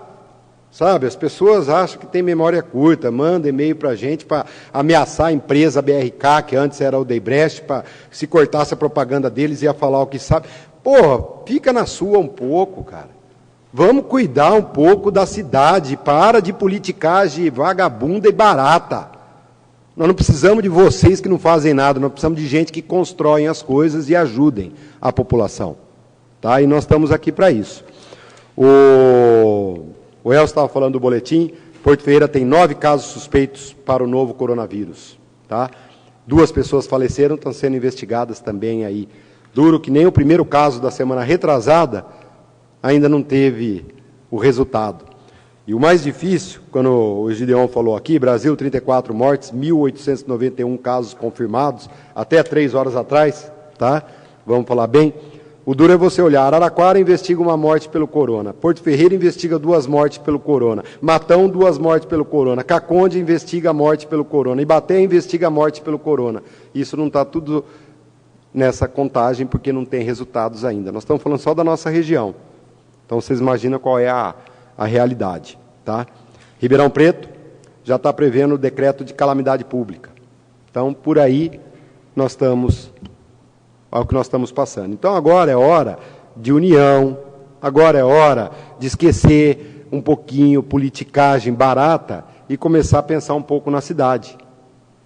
Sabe, as pessoas acham que tem memória curta, mandam e-mail para a gente para ameaçar a empresa BRK, que antes era o Odebrecht, para se cortasse a propaganda deles, ia falar o que sabe. Porra, fica na sua um pouco, cara. Vamos cuidar um pouco da cidade, para de politicagem vagabunda e barata. Nós não precisamos de vocês que não fazem nada, nós precisamos de gente que constroem as coisas e ajudem a população. Tá? E nós estamos aqui para isso. O Elcio estava falando do boletim, Porto Ferreira tem 9 casos suspeitos para o novo coronavírus. Tá? 2 pessoas faleceram, estão sendo investigadas também aí. Duro que nem o primeiro caso da semana retrasada ainda não teve o resultado. E o mais difícil, quando o Gideon falou aqui, Brasil, 34 mortes, 1.891 casos confirmados, até 3 horas atrás, tá? Vamos falar bem. O duro é você olhar, Araraquara investiga uma morte pelo corona, Porto Ferreira investiga 2 mortes pelo corona, Matão 2 mortes pelo corona, Caconde investiga a morte pelo corona, Ibaté investiga a morte pelo corona. Isso não está tudo nessa contagem porque não tem resultados ainda. Nós estamos falando só da nossa região. Então vocês imaginam qual é a realidade. Tá? Ribeirão Preto já está prevendo o decreto de calamidade pública. Então, por aí, nós estamos, é o que nós estamos passando. Então, agora é hora de união, agora é hora de esquecer um pouquinho politicagem barata e começar a pensar um pouco na cidade.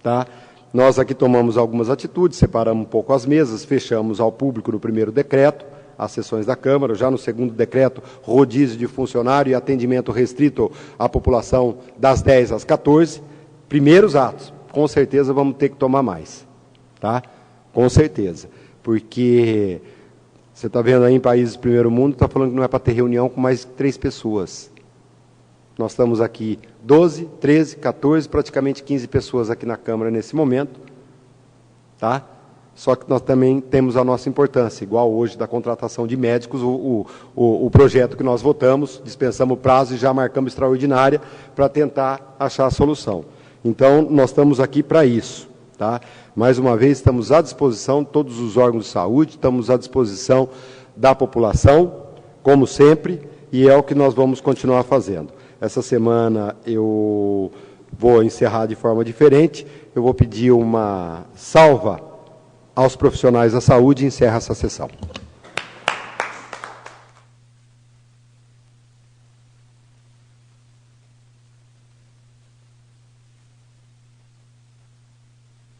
Tá? Nós aqui tomamos algumas atitudes, separamos um pouco as mesas, fechamos ao público no primeiro decreto, as sessões da Câmara, já no segundo decreto, rodízio de funcionário e atendimento restrito à população das 10 às 14. Primeiros atos, com certeza vamos ter que tomar mais. Tá? Com certeza. Porque você está vendo aí em países do primeiro mundo, está falando que não é para ter reunião com mais 3 pessoas. Nós estamos aqui 12, 13, 14, praticamente 15 pessoas aqui na Câmara nesse momento. Tá? Só que nós também temos a nossa importância, igual hoje da contratação de médicos, o projeto que nós votamos, dispensamos o prazo e já marcamos extraordinária para tentar achar a solução. Então, nós estamos aqui para isso. Tá? Mais uma vez, estamos à disposição de todos os órgãos de saúde, estamos à disposição da população, como sempre, e é o que nós vamos continuar fazendo. Essa semana eu vou encerrar de forma diferente, eu vou pedir uma salva aos profissionais da saúde e encerra essa sessão.